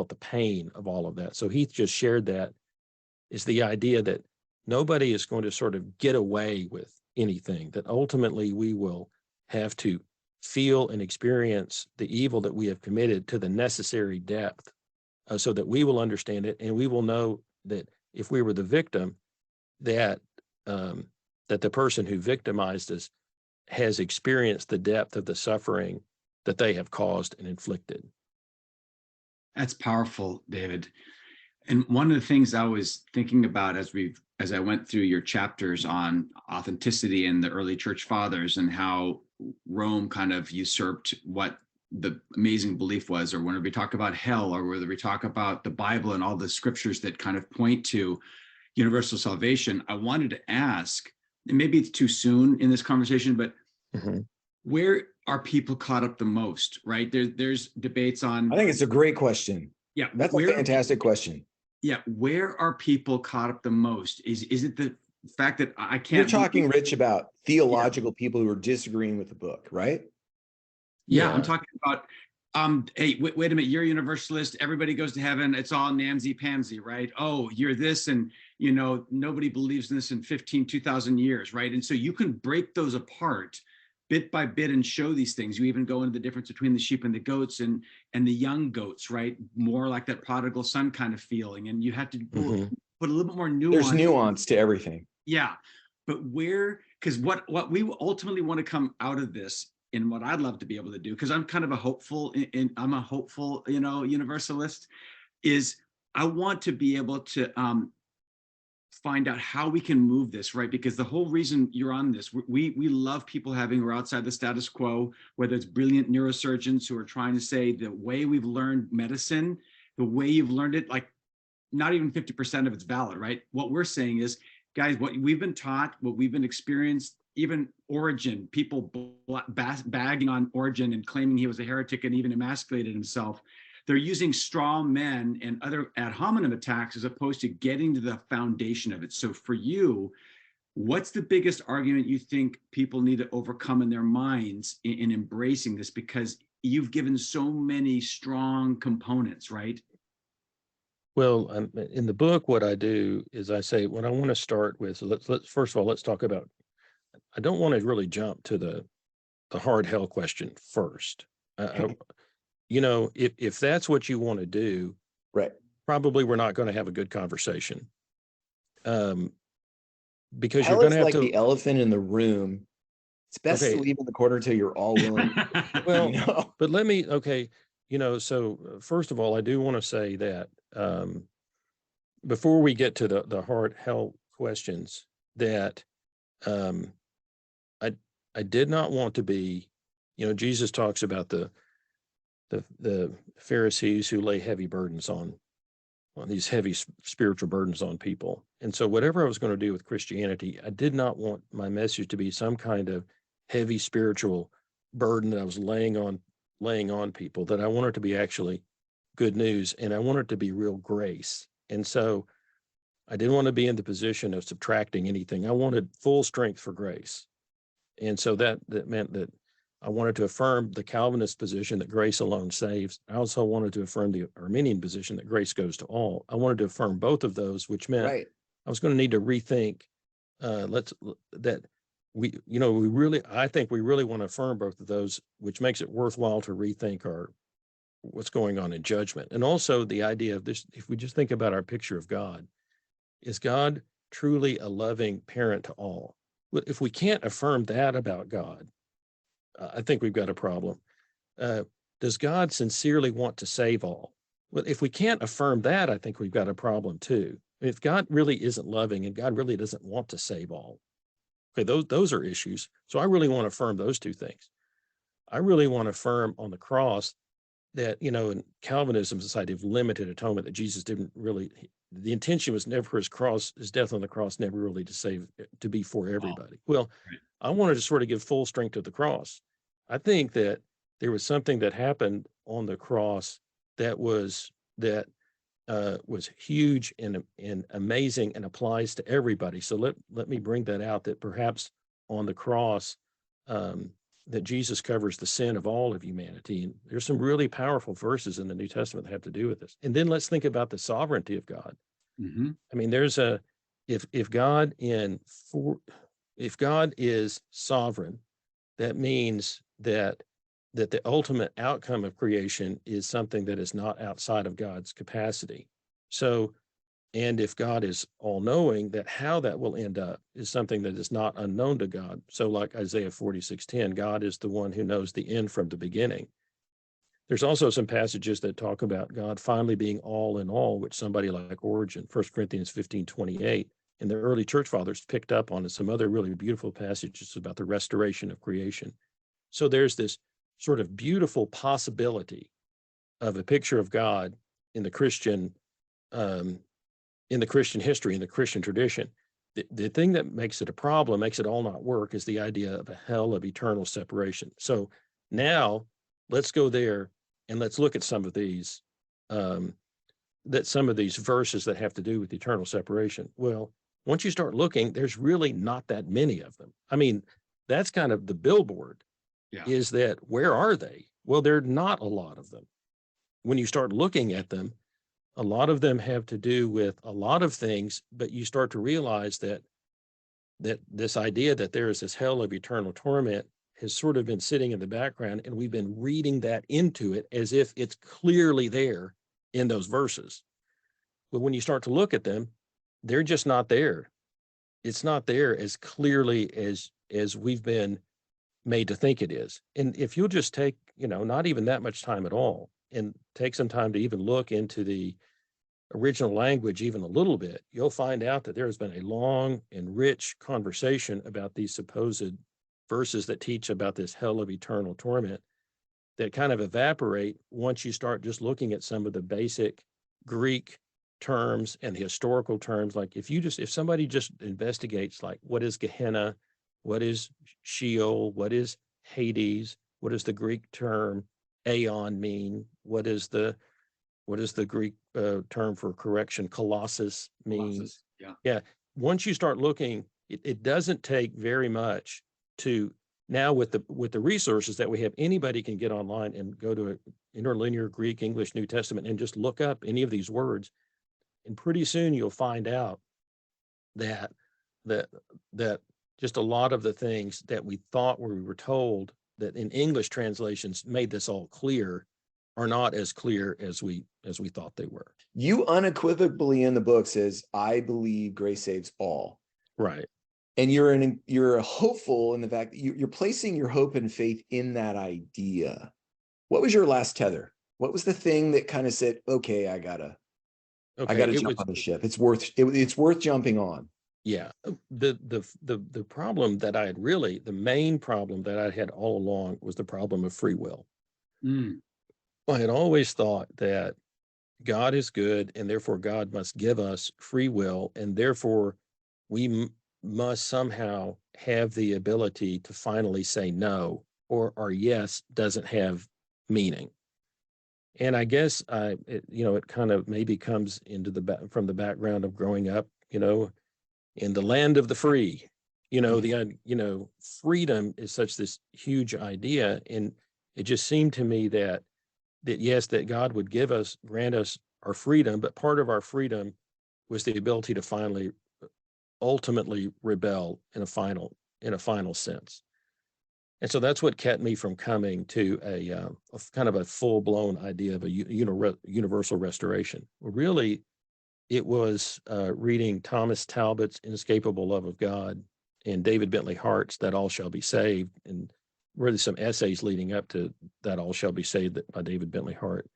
the pain of all of that. So Heath just shared that is the idea that nobody is going to sort of get away with anything, that ultimately we will have to feel and experience the evil that we have committed to the necessary depth so that we will understand it, and we will know that if we were the victim, that the person who victimized us has experienced the depth of the suffering that they have caused and inflicted. That's powerful, David. And one of the things I was thinking about as I went through your chapters on authenticity and the early church fathers and how Rome kind of usurped what the amazing belief was, or whenever we talk about hell, or whether we talk about the Bible and all the scriptures that kind of point to universal salvation, I wanted to ask, and maybe it's too soon in this conversation, but where are people caught up the most, right? There's debates on. I think it's a great question. Yeah, That's a fantastic question. Yeah, where are people caught up the most? Is it the fact that I can't? You're talking, Rich, about theological Yeah. people who are disagreeing with the book, right? Yeah, I'm talking about. Hey, wait a minute. You're a universalist. Everybody goes to heaven. It's all namsy-pamsy, right? Oh, you're this, and nobody believes in this in 2,000 years, right? And so you can break those apart bit by bit and show these things. You even go into the difference between the sheep and the goats and the young goats, right? More like that prodigal son kind of feeling. And you have to put a little bit more nuance. There's nuance to everything. Yeah, but because what we ultimately want to come out of this, and what I'd love to be able to do, because I'm kind of a hopeful, I'm a hopeful, universalist, is I want to be able to find out how we can move this, right? Because the whole reason you're on this, we love people who are outside the status quo, whether it's brilliant neurosurgeons who are trying to say the way we've learned medicine, the way you've learned it, like not even 50% of it's valid, right? What we're saying is, guys, what we've been taught, what we've been experienced, even Origen, people bagging on Origen and claiming he was a heretic and even emasculated himself. They're using straw men and other ad hominem attacks as opposed to getting to the foundation of it. So for you, what's the biggest argument you think people need to overcome in their minds in embracing this? Because you've given so many strong components, right? Well, in the book, what I do is I say, what I want to start with, so let's first of all, let's talk about, I don't want to really jump to the hard hell question first. If that's what you want to do, right, probably we're not going to have a good conversation. Because hell you're going to have like to the elephant in the room. It's best to leave in the corner till you're all willing. Well, but let me, so first of all, I do want to say that before we get to the hard hell questions, that I did not want to be, Jesus talks about the Pharisees who lay heavy burdens on these heavy spiritual burdens on people. And so whatever I was going to do with Christianity, I did not want my message to be some kind of heavy spiritual burden that I was laying on people, that I wanted to be actually good news, and I wanted to be real grace. And so I didn't want to be in the position of subtracting anything. I wanted full strength for grace. And so that meant that I wanted to affirm the Calvinist position that grace alone saves. I also wanted to affirm the Arminian position that grace goes to all. I wanted to affirm both of those, which meant I was going to need to rethink I think we really want to affirm both of those, which makes it worthwhile to rethink what's going on in judgment. And also the idea of this, if we just think about our picture of God, is God truly a loving parent to all? If we can't affirm that about God, I think we've got a problem. Does God sincerely want to save all? Well, if we can't affirm that, I think we've got a problem too. If God really isn't loving and God really doesn't want to save all, okay, those are issues. So I really want to affirm those two things. I really want to affirm on the cross that, in Calvinism, society of limited atonement, that Jesus didn't really, the intention was never for his death on the cross, never really to be for everybody. Well, I wanted to sort of give full strength to the cross. I think that there was something that happened on the cross that was huge and amazing and applies to everybody. So let me bring that out, that perhaps on the cross, that Jesus covers the sin of all of humanity. And there's some really powerful verses in the New Testament that have to do with this. And then let's think about the sovereignty of God. Mm-hmm. I mean, there's if God is sovereign, that means that the ultimate outcome of creation is something that is not outside of God's capacity. So, and if God is all-knowing, that how that will end up is something that is not unknown to God. So like Isaiah 46:10, God is the one who knows the end from the beginning. There's also some passages that talk about God finally being all in all, which somebody like Origen, 1 Corinthians 15:28, and the early church fathers picked up on, some other really beautiful passages about the restoration of creation. So there's this sort of beautiful possibility of a picture of God in the Christian history, in the Christian tradition. The thing that makes it a problem, makes it all not work, is the idea of a hell of eternal separation. So now let's go there and let's look at some of these some of these verses that have to do with eternal separation. Well, once you start looking, there's really not that many of them. I mean, that's kind of the billboard, is that where are they? Well, there are not a lot of them. When you start looking at them, a lot of them have to do with a lot of things, but you start to realize that this idea that there is this hell of eternal torment has sort of been sitting in the background, and we've been reading that into it as if it's clearly there in those verses. But when you start to look at them, they're just not there. It's not there as clearly as we've been made to think it is. And if you'll just take, not even that much time at all, and take some time to even look into the original language even a little bit, you'll find out that there has been a long and rich conversation about these supposed verses that teach about this hell of eternal torment that kind of evaporate once you start just looking at some of the basic Greek terms and the historical terms. Like if somebody just investigates, like, what is Gehenna, what is Sheol, what is Hades, what does the Greek term aeon mean, what does the Greek term for correction, colossus, means? Yeah. Once you start looking, it doesn't take very much to, now with the resources that we have, anybody can get online and go to interlinear Greek, English, New Testament, and just look up any of these words. And pretty soon you'll find out that just a lot of the things that we thought we were told that in English translations made this all clear are not as clear as we thought they were. You unequivocally in the book says, I believe grace saves all. Right. And you're hopeful in the fact that you're placing your hope and faith in that idea. What was your last tether? What was the thing that kind of said, okay, I gotta jump on the ship. It's worth jumping on. Yeah. The problem that the main problem that I had all along was the problem of free will. I had always thought that God is good, and therefore God must give us free will, and therefore we must somehow have the ability to finally say no, or our yes doesn't have meaning. And I guess it kind of maybe comes into from the background of growing up, in the land of the free. Freedom is such this huge idea, and it just seemed to me that yes, that God would grant us our freedom, but part of our freedom was the ability to ultimately rebel in a final sense. And so that's what kept me from coming to a kind of a full-blown idea of a universal restoration. Really, it was reading Thomas Talbot's Inescapable Love of God and David Bentley Hart's That All Shall Be Saved, and really some essays leading up to That All Shall Be Saved by David Bentley Hart,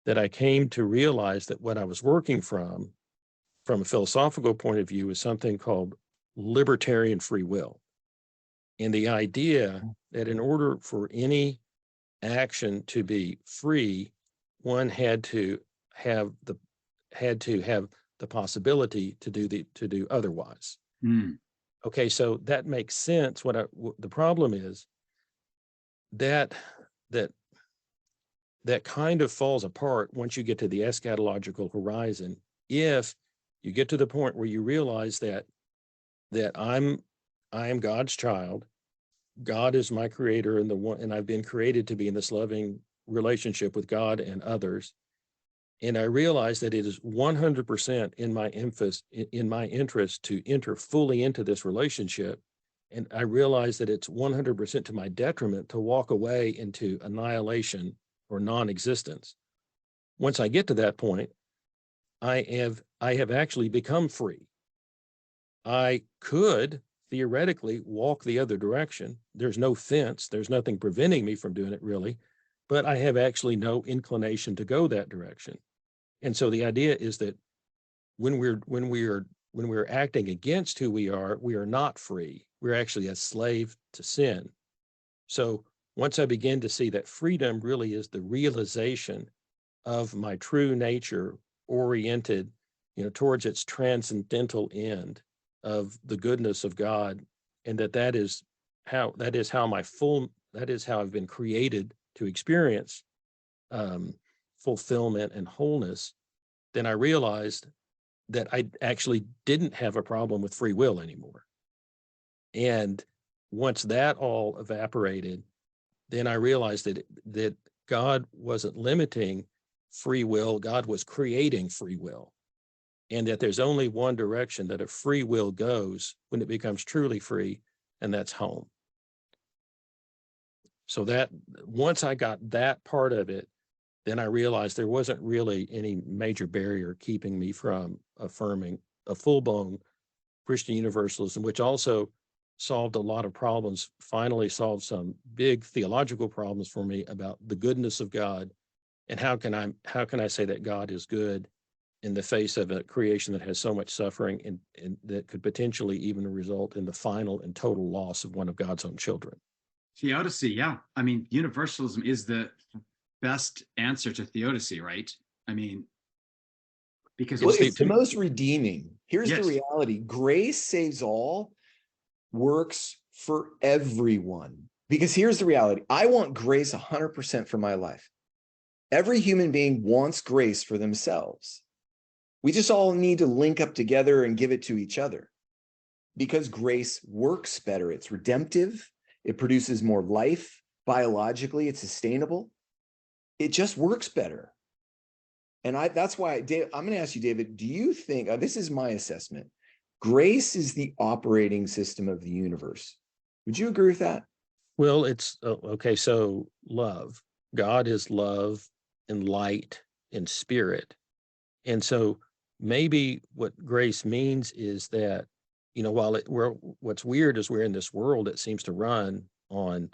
that I came to realize that what I was working from a philosophical point of view is something called libertarian free will. And the idea that in order for any action to be free, one had to have the possibility to do otherwise. Okay, so that makes sense. The problem is that kind of falls apart once you get to the eschatological horizon. If you get to the point where you realize that I am God's child, God is my creator, and I've been created to be in this loving relationship with God and others. And I realize that it is 100% in my interest to enter fully into this relationship. And I realize that it's 100% to my detriment to walk away into annihilation or non-existence. Once I get to that point, I have actually become free. I could theoretically walk the other direction. There's no fence. There's nothing preventing me from doing it, really, but I have actually no inclination to go that direction. And so the idea is that when we're acting against who we are not free. We're actually a slave to sin. So once I begin to see that freedom really is the realization of my true nature oriented, towards its transcendental end of the goodness of God, and that is how I've been created to experience fulfillment and wholeness, then I realized that I actually didn't have a problem with free will anymore. And once that all evaporated, then I realized that God wasn't limiting free will, God was creating free will. And that there's only one direction that a free will goes when it becomes truly free, and that's home. So that once I got that part of it, then I realized there wasn't really any major barrier keeping me from affirming a full-blown Christian universalism, which also solved a lot of problems, finally solved some big theological problems for me about the goodness of God. And how can I say that God is good in the face of a creation that has so much suffering and that could potentially even result in the final and total loss of one of God's own children? Theodicy, yeah. I mean, universalism is the best answer to theodicy, right? I mean, because well, it's the most redeeming. Here's the reality. Grace saves all works for everyone. Because here's the reality. I want grace 100% for my life. Every human being wants grace for themselves. We just all need to link up together and give it to each other. Because grace works better. It's redemptive. It produces more life. Biologically, it's sustainable. It just works better. And that's why, I'm going to ask you, David, do you think, this is my assessment, grace is the operating system of the universe? Would you agree with that? Well, it's, okay, so love. God is love and light and spirit. And so maybe what grace means is that, you know, while what's weird is we're in this world that seems to run on,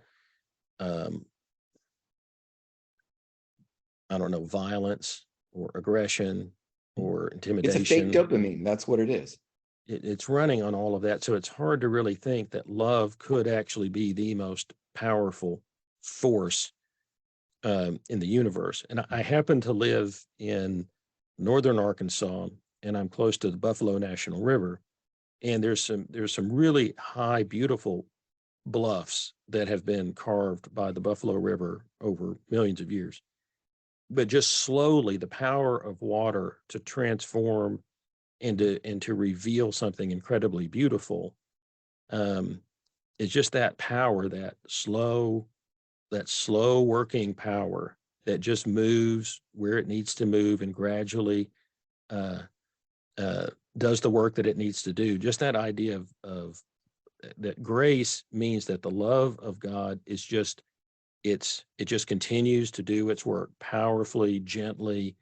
I don't know, violence or aggression or intimidation. It's a fake dopamine. That's what it is. It's running on all of that. So it's hard to really think that love could actually be the most powerful force in the universe. And I happen to live in northern Arkansas, and I'm close to the Buffalo National River. And there's some really high, beautiful bluffs that have been carved by the Buffalo River over millions of years. But just slowly, the power of water to transform and to reveal something incredibly beautiful, it's just that power, that slow working power that just moves where it needs to move and gradually does the work that it needs to do. Just that idea of that grace means that the love of God is just, it just continues to do its work powerfully, gently,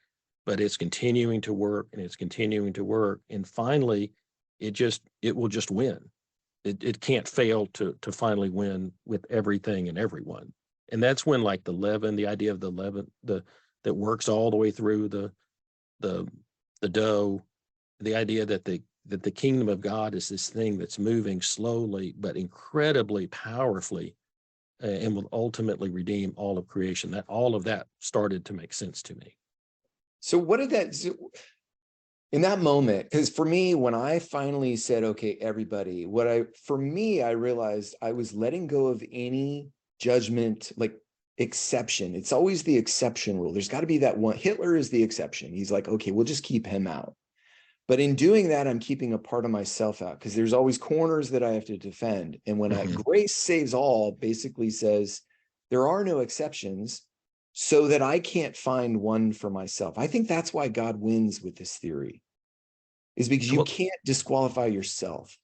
but it's continuing to work and it's continuing to work. And finally, it will just win. It can't fail to finally win with everything and everyone. And that's when, like, the leaven, the idea of the leaven, that works all the way through the dough, the idea that the kingdom of God is this thing that's moving slowly but incredibly powerfully, and will ultimately redeem all of creation. That all of that started to make sense to me. So what did that, in that moment, because for me, when I finally said, okay, everybody, I realized I was letting go of any judgment, like exception. It's always the exception rule. There's got to be that one. Hitler is the exception. He's like, okay, we'll just keep him out. But in doing that, I'm keeping a part of myself out because there's always corners that I have to defend. And when grace saves all basically says there are no exceptions, so that I can't find one for myself. I think that's why God wins with this theory, is because you can't disqualify yourself.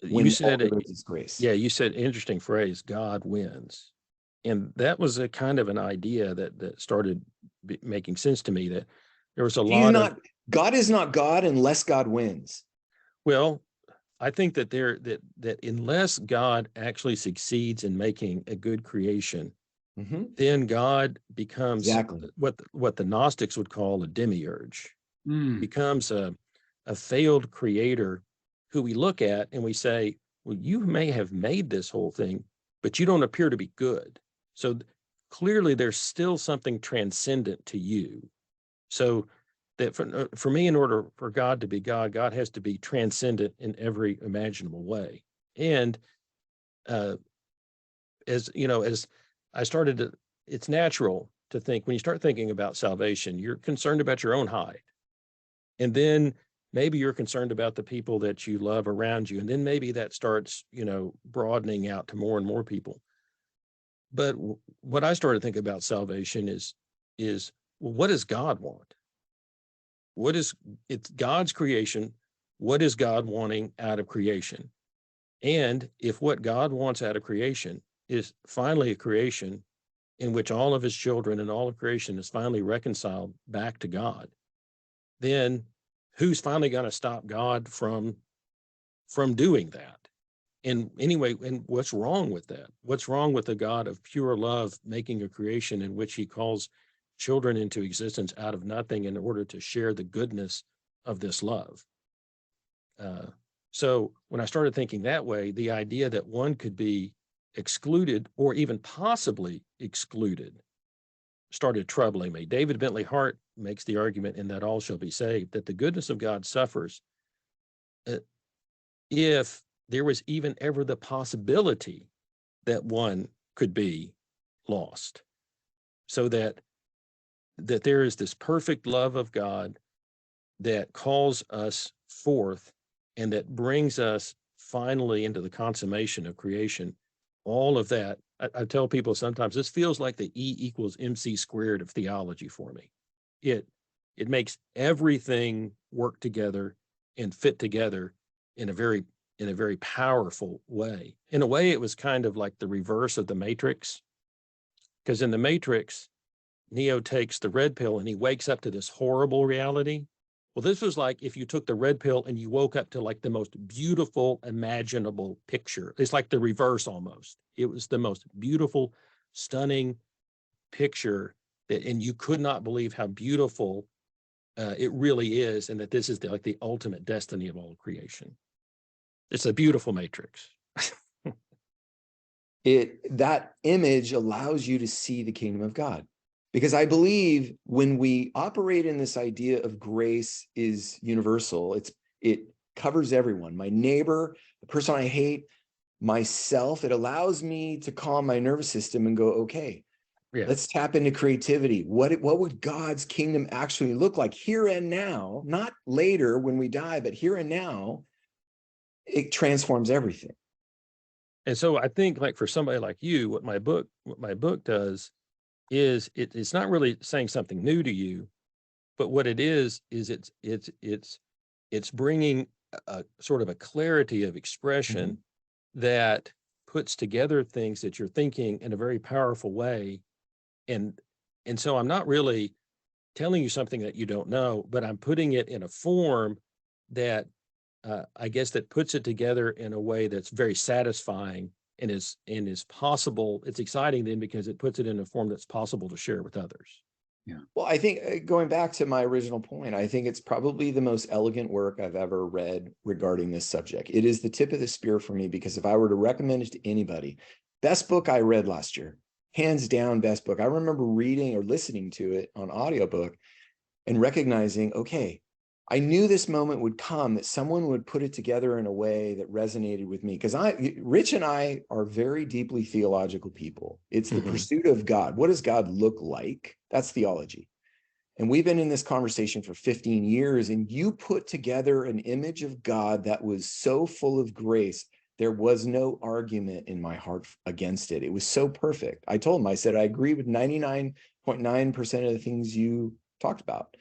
You said it is grace. Yeah, you said interesting phrase, God wins. And that was a kind of an idea that started making sense to me, that there was God is not God unless God wins. Well, I think that that unless God actually succeeds in making a good creation, then God becomes what the Gnostics would call a demiurge. Becomes a failed creator who we look at and we say, well, you may have made this whole thing, but you don't appear to be good. So clearly there's still something transcendent to you. So that for me, in order for God to be God, God has to be transcendent in every imaginable way. And as you know, as I started to, it's natural to think, when you start thinking about salvation, you're concerned about your own hide. And then maybe you're concerned about the people that you love around you. And then maybe that starts, broadening out to more and more people. But what I started thinking about salvation is well, what does God want? It's God's creation. What is God wanting out of creation? And if what God wants out of creation is finally a creation in which all of his children and all of creation is finally reconciled back to God, then who's finally going to stop God from doing that? And anyway, and what's wrong with that? What's wrong with the God of pure love making a creation in which he calls children into existence out of nothing in order to share the goodness of this love? So when I started thinking that way, the idea that one could be excluded or even possibly excluded started troubling me. David Bentley Hart makes the argument in That All Shall Be Saved that the goodness of God suffers if there was even ever the possibility that one could be lost. So that there is this perfect love of God that calls us forth and that brings us finally into the consummation of creation. All of that, I tell people sometimes, this feels like the E=mc² of theology for me. It makes everything work together and fit together in a very powerful way. In a way, it was kind of like the reverse of the Matrix, because in the Matrix, Neo takes the red pill and he wakes up to this horrible reality. Well, this was like if you took the red pill and you woke up to like the most beautiful imaginable picture. It's like the reverse almost. It was the most beautiful, stunning picture and you could not believe how beautiful it really is, and that this is like the ultimate destiny of all creation. It's a beautiful matrix. That image allows you to see the kingdom of God. Because I believe when we operate in this idea of grace is universal, it covers everyone, my neighbor, the person I hate, myself. It allows me to calm my nervous system and go, okay, let's tap into creativity. What would God's kingdom actually look like here and now, not later when we die, but here and now? It transforms everything. And so I think, like, for somebody like you, what my book does is it's not really saying something new to you, but what it is it's bringing a sort of a clarity of expression that puts together things that you're thinking in a very powerful way. And so I'm not really telling you something that you don't know, but I'm putting it in a form that I guess that puts it together in a way that's very satisfying and is possible. It's exciting then because it puts it in a form that's possible to share with others. Yeah. Well, I think going back to my original point, I think it's probably the most elegant work I've ever read regarding this subject. It is the tip of the spear for me, because if I were to recommend it to anybody, best book I read last year, hands down best book. I remember reading or listening to it on audiobook and recognizing, okay, I knew this moment would come, that someone would put it together in a way that resonated with me. Because Rich and I are very deeply theological people. It's the pursuit of God. What does God look like? That's theology. And we've been in this conversation for 15 years, and you put together an image of God that was so full of grace. There was no argument in my heart against it. It was so perfect. I told him, I said, I agree with 99.9% of the things you talked about.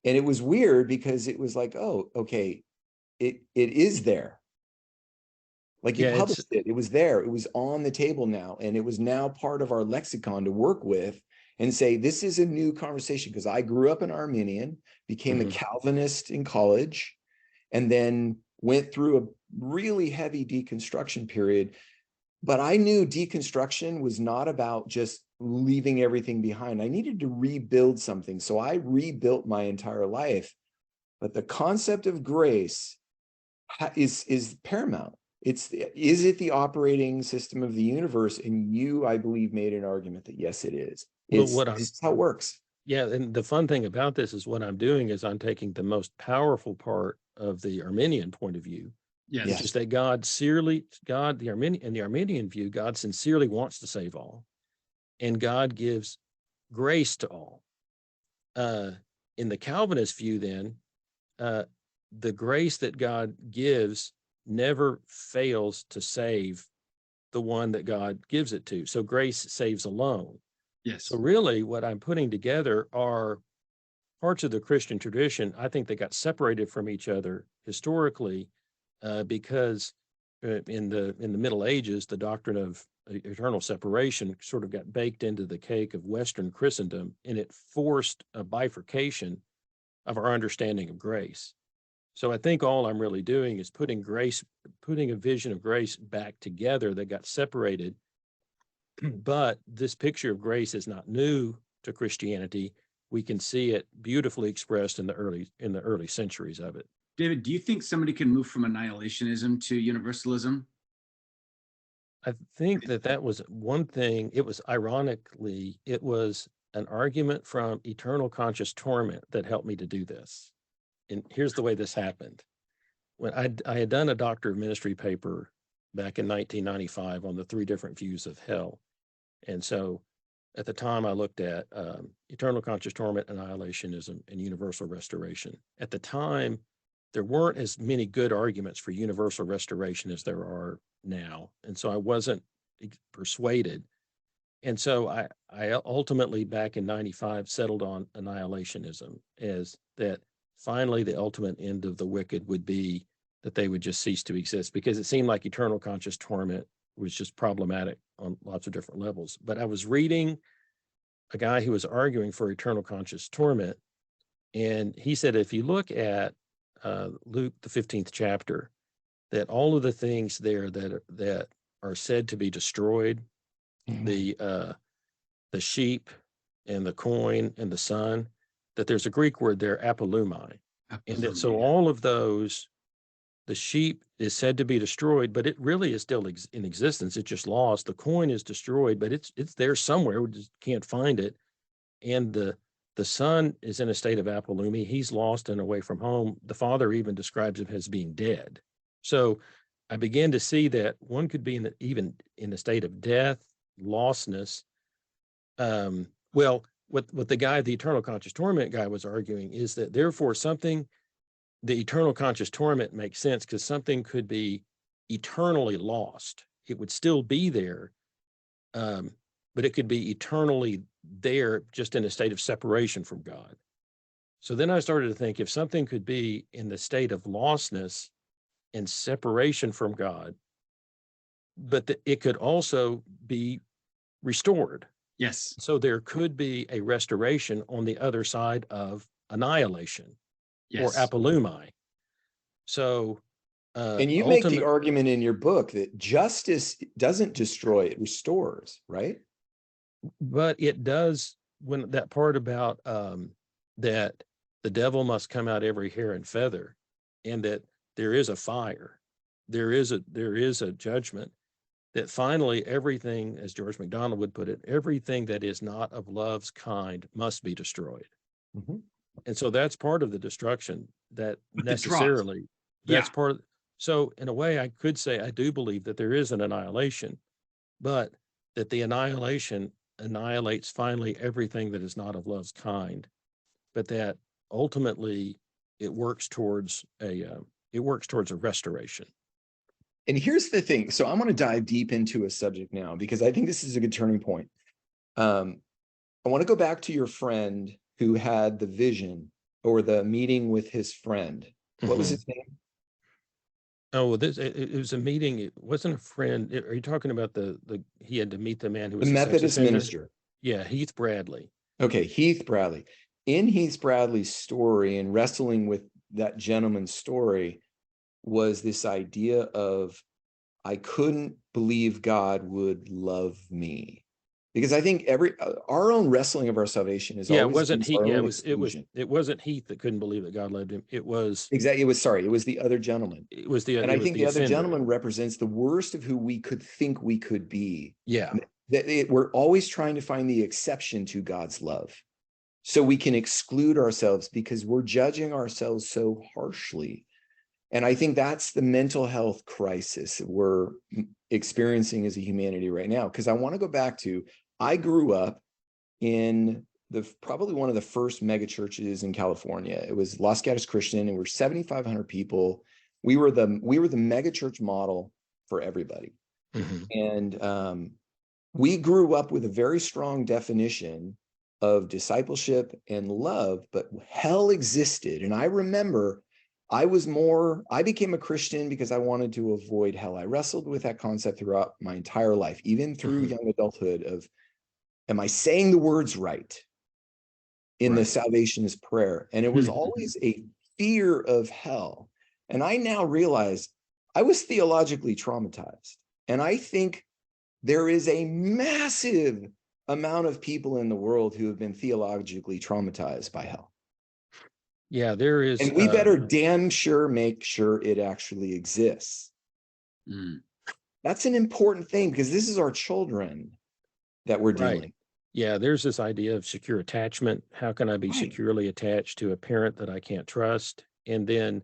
And it was weird because it was like, oh, okay, it is there. Like you published it, it was there, it was on the table now, and it was now part of our lexicon to work with and say, this is a new conversation. Because I grew up an Arminian, became a Calvinist in college, and then went through a really heavy deconstruction period. But I knew deconstruction was not about just leaving everything behind. I needed to rebuild something. So I rebuilt my entire life. But the concept of grace is paramount. Is it the operating system of the universe? And you, I believe, made an argument that yes, it is. This is how it works. Yeah, and the fun thing about this is what I'm doing is I'm taking the most powerful part of the Arminian point of view. Yes. Which is that the Arminian view, God sincerely wants to save all, and God gives grace to all. In the Calvinist view, then, the grace that God gives never fails to save the one that God gives it to. So grace saves alone. Yes. So really what I'm putting together are parts of the Christian tradition. I think they got separated from each other historically because in the Middle Ages, the doctrine of eternal separation sort of got baked into the cake of Western Christendom, and it forced a bifurcation of our understanding of grace. So I think all I'm really doing is putting a vision of grace back together that got separated. But this picture of grace is not new to Christianity. We can see it beautifully expressed in the early centuries of it. David, do you think somebody can move from annihilationism to universalism? I think that was one thing. It was ironically, it was an argument from eternal conscious torment that helped me to do this. And here's the way this happened. When I had done a doctor of ministry paper back in 1995 on the 3 different views of hell. And so at the time I looked at eternal conscious torment, annihilationism, and universal restoration. At the time, there weren't as many good arguments for universal restoration as there are now. And so I wasn't persuaded. And so I ultimately back in 95 settled on annihilationism as that finally the ultimate end of the wicked would be that they would just cease to exist, because it seemed like eternal conscious torment was just problematic on lots of different levels. But I was reading a guy who was arguing for eternal conscious torment, and he said, if you look at Luke, the 15th chapter, that all of the things there that are said to be destroyed, the sheep and the coin and the sun, that there's a Greek word there, apolumai. And that so all of those, the sheep is said to be destroyed, but it really is still in existence. It's just lost. The coin is destroyed, but it's there somewhere. We just can't find it. And the son is in a state of apolumi. He's lost and away from home. The father even describes him as being dead. So I began to see that one could be even in a state of death, lostness. Well, what the guy, the eternal conscious torment guy, was arguing is that therefore the eternal conscious torment makes sense because something could be eternally lost. It would still be there, but it could be eternally there just in a state of separation from God. So then I started to think, if something could be in the state of lostness and separation from God, but it could also be restored. Yes. So there could be a restoration on the other side of annihilation. Yes. Or apolumai. So and you make the argument in your book that justice doesn't destroy, it restores, right? But it does, when that part about that the devil must come out every hair and feather, and that there is a fire, there is a judgment, that finally everything, as George MacDonald would put it, everything that is not of love's kind must be destroyed. Mm-hmm. And so that's part of the destruction that necessarily, that's part of, so in a way I could say, I do believe that there is an annihilation, but that the annihilation annihilates finally everything that is not of love's kind, but that ultimately it works towards a restoration. And here's the thing. So I'm going to dive deep into a subject now, because I think this is a good turning point. I want to go back to your friend who had the vision, or the meeting with his friend. What was his name? Oh, well, it was a meeting. It wasn't a friend. Are you talking about he had to meet the man who was the Methodist minister? Yeah, Heath Bradley. Okay, Heath Bradley. In Heath Bradley's story, and wrestling with that gentleman's story, was this idea of, I couldn't believe God would love me. Because I think our own wrestling of our salvation is always, it wasn't Heath. Yeah, it wasn't Heath that couldn't believe that God loved him. It was exactly. It was the other gentleman. It was the, and I think the other gentleman represents the worst of who we could think we could be. Yeah, we're always trying to find the exception to God's love, so we can exclude ourselves because we're judging ourselves so harshly. And I think that's the mental health crisis we're experiencing as a humanity right now. Because I want to go back to, I grew up in probably one of the first mega churches in California. It was Los Gatos Christian, and we're 7,500 people. We were the mega church model for everybody. And we grew up with a very strong definition of discipleship and love, but hell existed. And I remember I became a Christian because I wanted to avoid hell. I wrestled with that concept throughout my entire life, even through young adulthood, of, am I saying the words right in the salvationist prayer? And it was always a fear of hell. And I now realize I was theologically traumatized. And I think there is a massive amount of people in the world who have been theologically traumatized by hell. Yeah, there is. And we better damn sure make sure it actually exists. That's an important thing, because this is our children that we're dealing. Yeah, there's this idea of secure attachment. How can I be securely attached to a parent that I can't trust? And then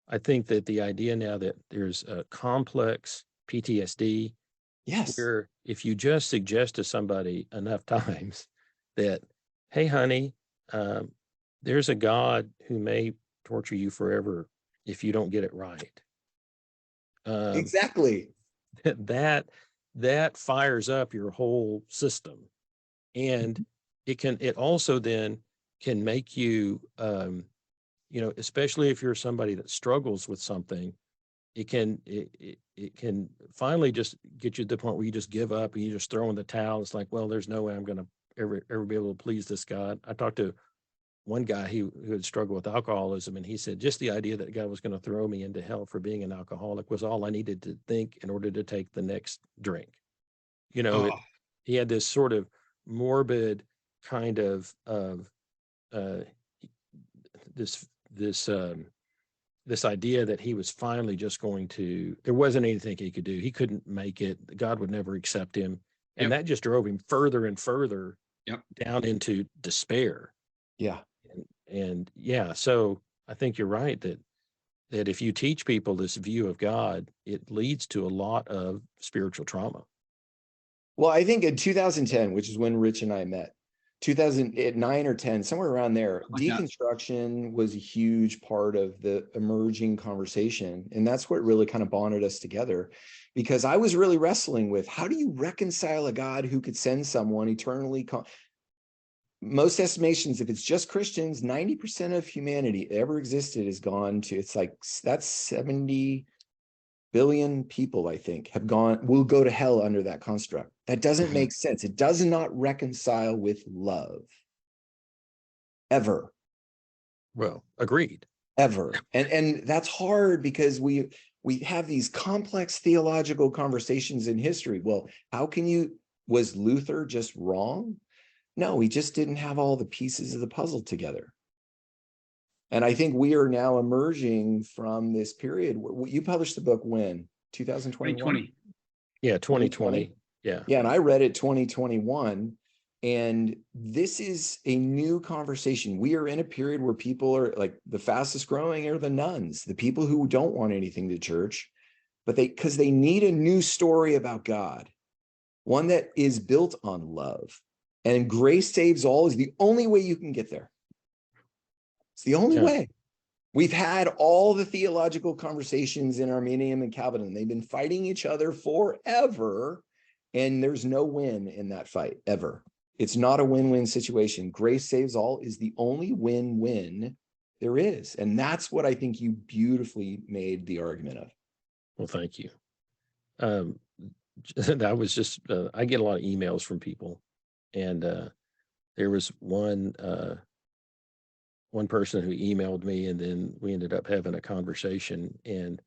I think that the idea now that there's a complex PTSD, where if you just suggest to somebody enough times that, hey, honey, there's a God who may torture you forever if you don't get it right. Exactly. That fires up your whole system. And it also then can make you, especially if you're somebody that struggles with something, it can finally just get you to the point where you just give up and you just throw in the towel. It's like, well, there's no way I'm going to ever be able to please this God. I talked to one guy who had struggled with alcoholism, and he said just the idea that God was going to throw me into hell for being an alcoholic was all I needed to think in order to take the next drink. He had this sort of morbid kind of this idea that he was finally just going to, there wasn't anything he could do. He couldn't make it. God would never accept him. And that just drove him further and further down into despair. And so I think you're right that if you teach people this view of God, it leads to a lot of spiritual trauma. Well, I think in 2010, which is when Rich and I met, 2009 or 10, somewhere around there, deconstruction was a huge part of the emerging conversation. And that's what really kind of bonded us together, because I was really wrestling with, how do you reconcile a God who could send someone eternally? Most estimations, if it's just Christians, 90% of humanity ever existed has gone to, it's like, that's 70 billion people, I think, will go to hell under that construct. That doesn't make sense. It does not reconcile with love. Ever. Well, agreed. Ever. And that's hard, because we have these complex theological conversations in history. Well, was Luther just wrong? No, he just didn't have all the pieces of the puzzle together. And I think we are now emerging from this period. You published the book when? 2021? 2020. Yeah, 2020. Yeah. Yeah, and I read it 2021. And this is a new conversation. We are in a period where people are like, the fastest growing are the nuns, the people who don't want anything to church, but because they need a new story about God, one that is built on love. And grace saves all is the only way you can get there. It's the only way. We've had all the theological conversations in Arminian and Calvinism. They've been fighting each other forever, and there's no win in that fight, ever. It's not a win-win situation. Grace saves all is the only win-win there is. And that's what I think you beautifully made the argument of. Well, thank you. That was just, I get a lot of emails from people. And there was one person who emailed me, and then we ended up having a conversation. And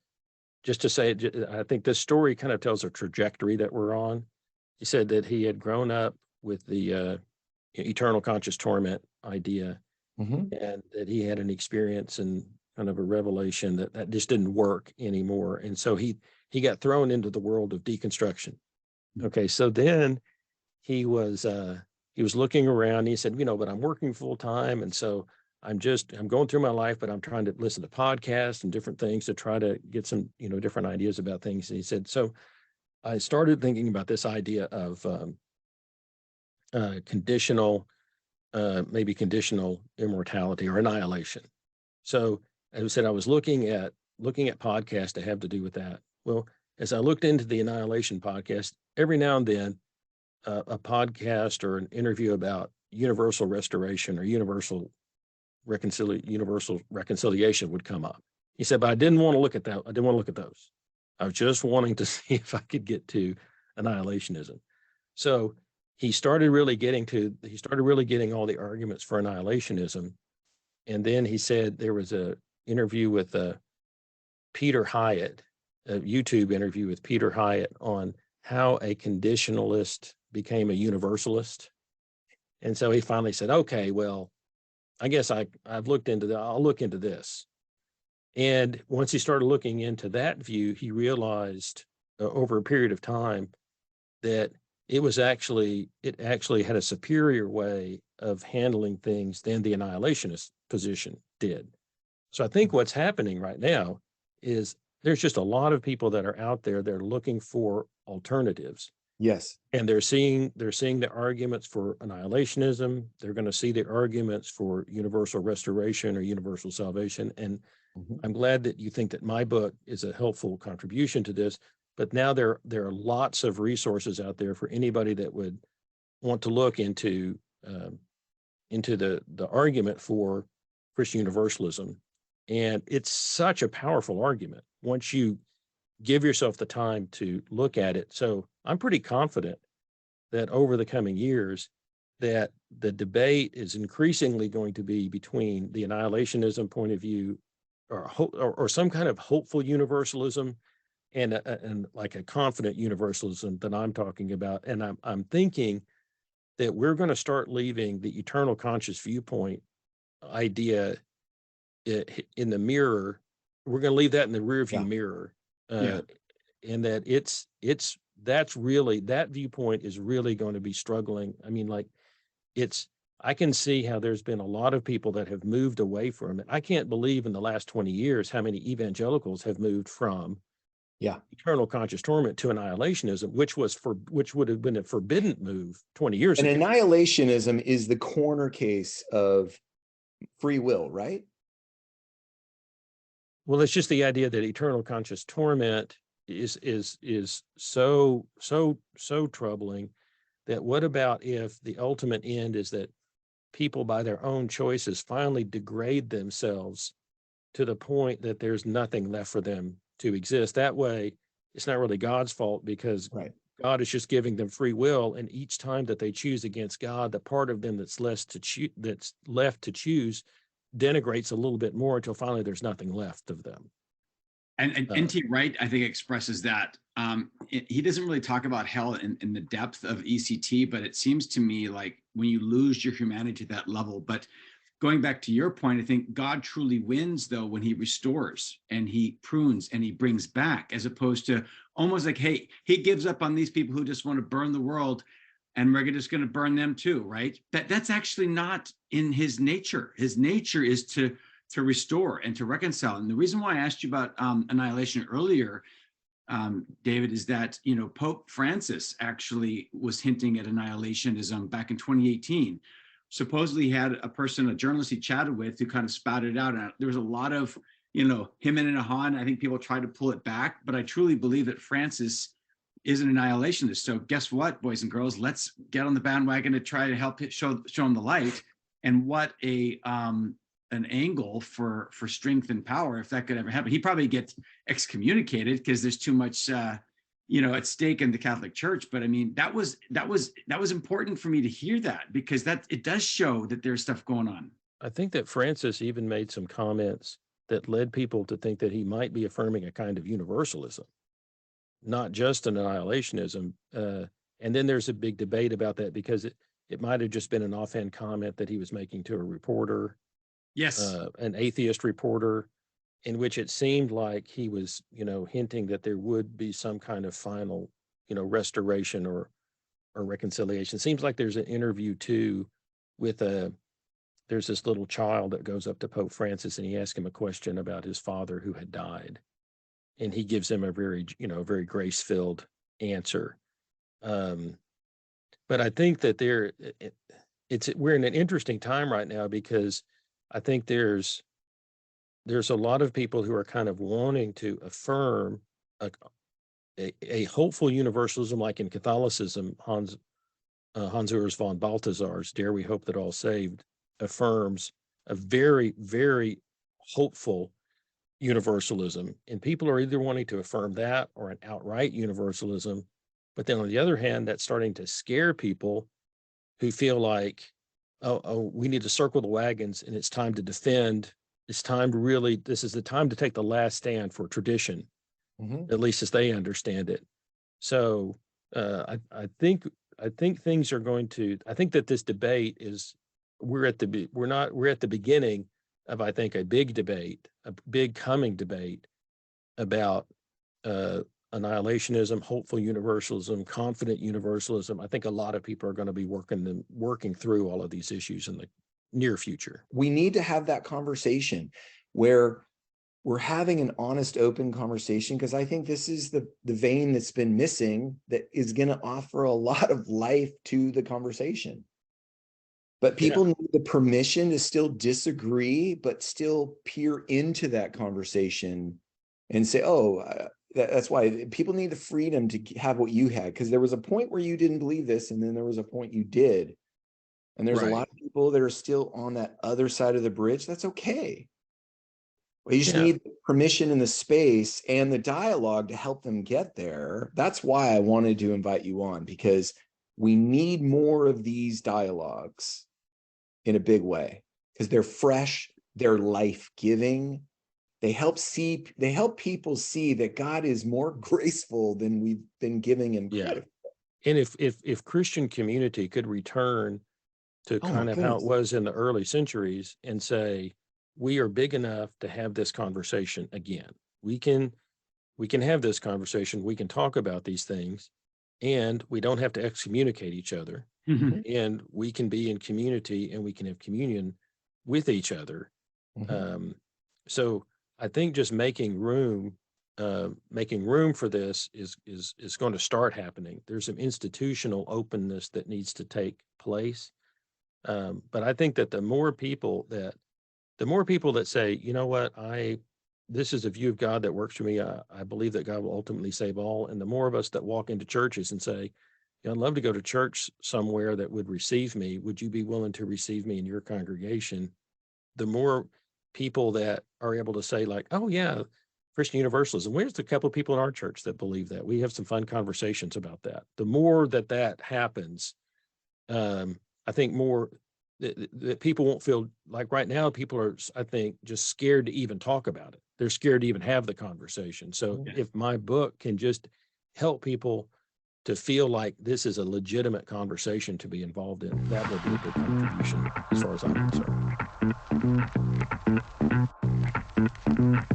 just to say, I think this story kind of tells a trajectory that we're on. He said that he had grown up with the eternal conscious torment idea, and that he had an experience and kind of a revelation that just didn't work anymore. And so he got thrown into the world of deconstruction. Okay, so then he was looking around, and he said, but I'm working full time. And so I'm going through my life, but I'm trying to listen to podcasts and different things to try to get some, different ideas about things. And he said, so I started thinking about this idea of conditional maybe conditional immortality or annihilation. So as I said, I was looking at podcasts that have to do with that. Well, as I looked into the annihilation podcast, every now and then a podcast or an interview about universal restoration or universal reconciliation would come up. He said, but I didn't want to look at that. I didn't want to look at those. I was just wanting to see if I could get to annihilationism. So he started really getting all the arguments for annihilationism. And then he said there was a interview with Peter Hyatt, a YouTube interview with Peter Hyatt on how a conditionalist became a universalist. And so he finally said, okay, well, I guess I've looked into that. I'll look into this. And once he started looking into that view, he realized over a period of time that it actually had a superior way of handling things than the annihilationist position did. So I think what's happening right now is there's just a lot of people that are out there that are looking for alternatives. Yes. And they're seeing the arguments for annihilationism. They're going to see the arguments for universal restoration or universal salvation. And I'm glad that you think that my book is a helpful contribution to this. But now there are lots of resources out there for anybody that would want to look into the argument for Christian universalism. And it's such a powerful argument once you give yourself the time to look at it. So I'm pretty confident that over the coming years, that the debate is increasingly going to be between the annihilationism point of view or some kind of hopeful universalism and like a confident universalism that I'm talking about. And I'm thinking that we're going to start leaving the eternal conscious viewpoint idea in the mirror. We're going to leave that in the rearview mirror. And that that viewpoint is really going to be struggling. I mean, I can see how there's been a lot of people that have moved away from it. I can't believe in the last 20 years how many evangelicals have moved from eternal conscious torment to annihilationism, which would have been a forbidden move 20 years ago. And annihilationism is the corner case of free will, right? Well, it's just the idea that eternal conscious torment is so troubling that what about if the ultimate end is that people by their own choices finally degrade themselves to the point that there's nothing left for them to exist? That way, it's not really God's fault because God is just giving them free will. And each time that they choose against God, the part of them that's left to choose denigrates a little bit more until finally there's nothing left of them. And N.T. Wright, I think, expresses that. He doesn't really talk about hell in the depth of ECT, but it seems to me like when you lose your humanity to that level. But going back to your point, I think God truly wins, though, when he restores and he prunes and he brings back, as opposed to almost like, hey, he gives up on these people who just want to burn the world and we're just going to burn them too, right? That's actually not in his nature. His nature is to restore and to reconcile. And the reason why I asked you about annihilation earlier, David, is that, Pope Francis actually was hinting at annihilationism back in 2018. Supposedly he had a journalist he chatted with who kind of spouted out. And there was a lot of, him and Ahan. I think people tried to pull it back, but I truly believe that Francis is an annihilationist. So guess what, boys and girls, let's get on the bandwagon to try to help show him the light. And what an angle for strength and power, if that could ever happen. He probably gets excommunicated because there's too much at stake in the Catholic Church. But I mean, that was important for me to hear that, because it does show that there's stuff going on. I think that Francis even made some comments that led people to think that he might be affirming a kind of universalism, not just an annihilationism. And then there's a big debate about that because it might have just been an offhand comment that he was making to a reporter. Yes. An atheist reporter, in which it seemed like he was, hinting that there would be some kind of final, restoration or reconciliation. It seems like there's an interview too with there's this little child that goes up to Pope Francis and he asks him a question about his father who had died. And he gives him a very grace-filled answer. But I think that we're in an interesting time right now, because I think there's a lot of people who are kind of wanting to affirm a hopeful universalism, like in Catholicism. Hans Urs von Balthasar's "Dare We Hope That All Saved" affirms a very, very hopeful universalism, and people are either wanting to affirm that or an outright universalism. But then on the other hand, that's starting to scare people who feel like, oh, we need to circle the wagons, and it's time to defend. It's time to really, this is the time to take the last stand for tradition, at least as they understand it. So I think things are going to, I think that this debate is, we're at the beginning of, I think, a big debate, a big coming debate about annihilationism, hopeful universalism, confident universalism. I think a lot of people are going to be working through all of these issues in the near future. We need to have that conversation where we're having an honest, open conversation, because I think this is the vein that's been missing, that is going to offer a lot of life to the conversation. But people need the permission to still disagree, but still peer into that conversation and say, oh, that's why people need the freedom to have what you had, because there was a point where you didn't believe this, and then there was a point you did. And there's a lot of people that are still on that other side of the bridge. That's okay. Well, you just need permission in the space and the dialogue to help them get there. That's why I wanted to invite you on, because we need more of these dialogues in a big way, because they're fresh, they're life-giving. They help people see that God is more graceful than we've been giving him credit for. And if Christian community could return to kind of how it was in the early centuries and say, we are big enough to have this conversation again. We can have this conversation. We can talk about these things, and we don't have to excommunicate each other. And we can be in community, and we can have communion with each other. So I think just making room for this is going to start happening. There's some institutional openness that needs to take place. But I think that the more people that say, you know what, this is a view of God that works for me. I believe that God will ultimately save all. And the more of us that walk into churches and say, I'd love to go to church somewhere that would receive me. Would you be willing to receive me in your congregation? The more people that are able to say, like, oh yeah, Christian Universalism, where's the couple of people in our church that believe that? We have some fun conversations about that. The more that happens, I think more that people won't feel like, right now, people are, I think, just scared to even talk about it. They're scared to even have the conversation. So if my book can just help people to feel like this is a legitimate conversation to be involved in, that would be a big contribution as far as I'm concerned.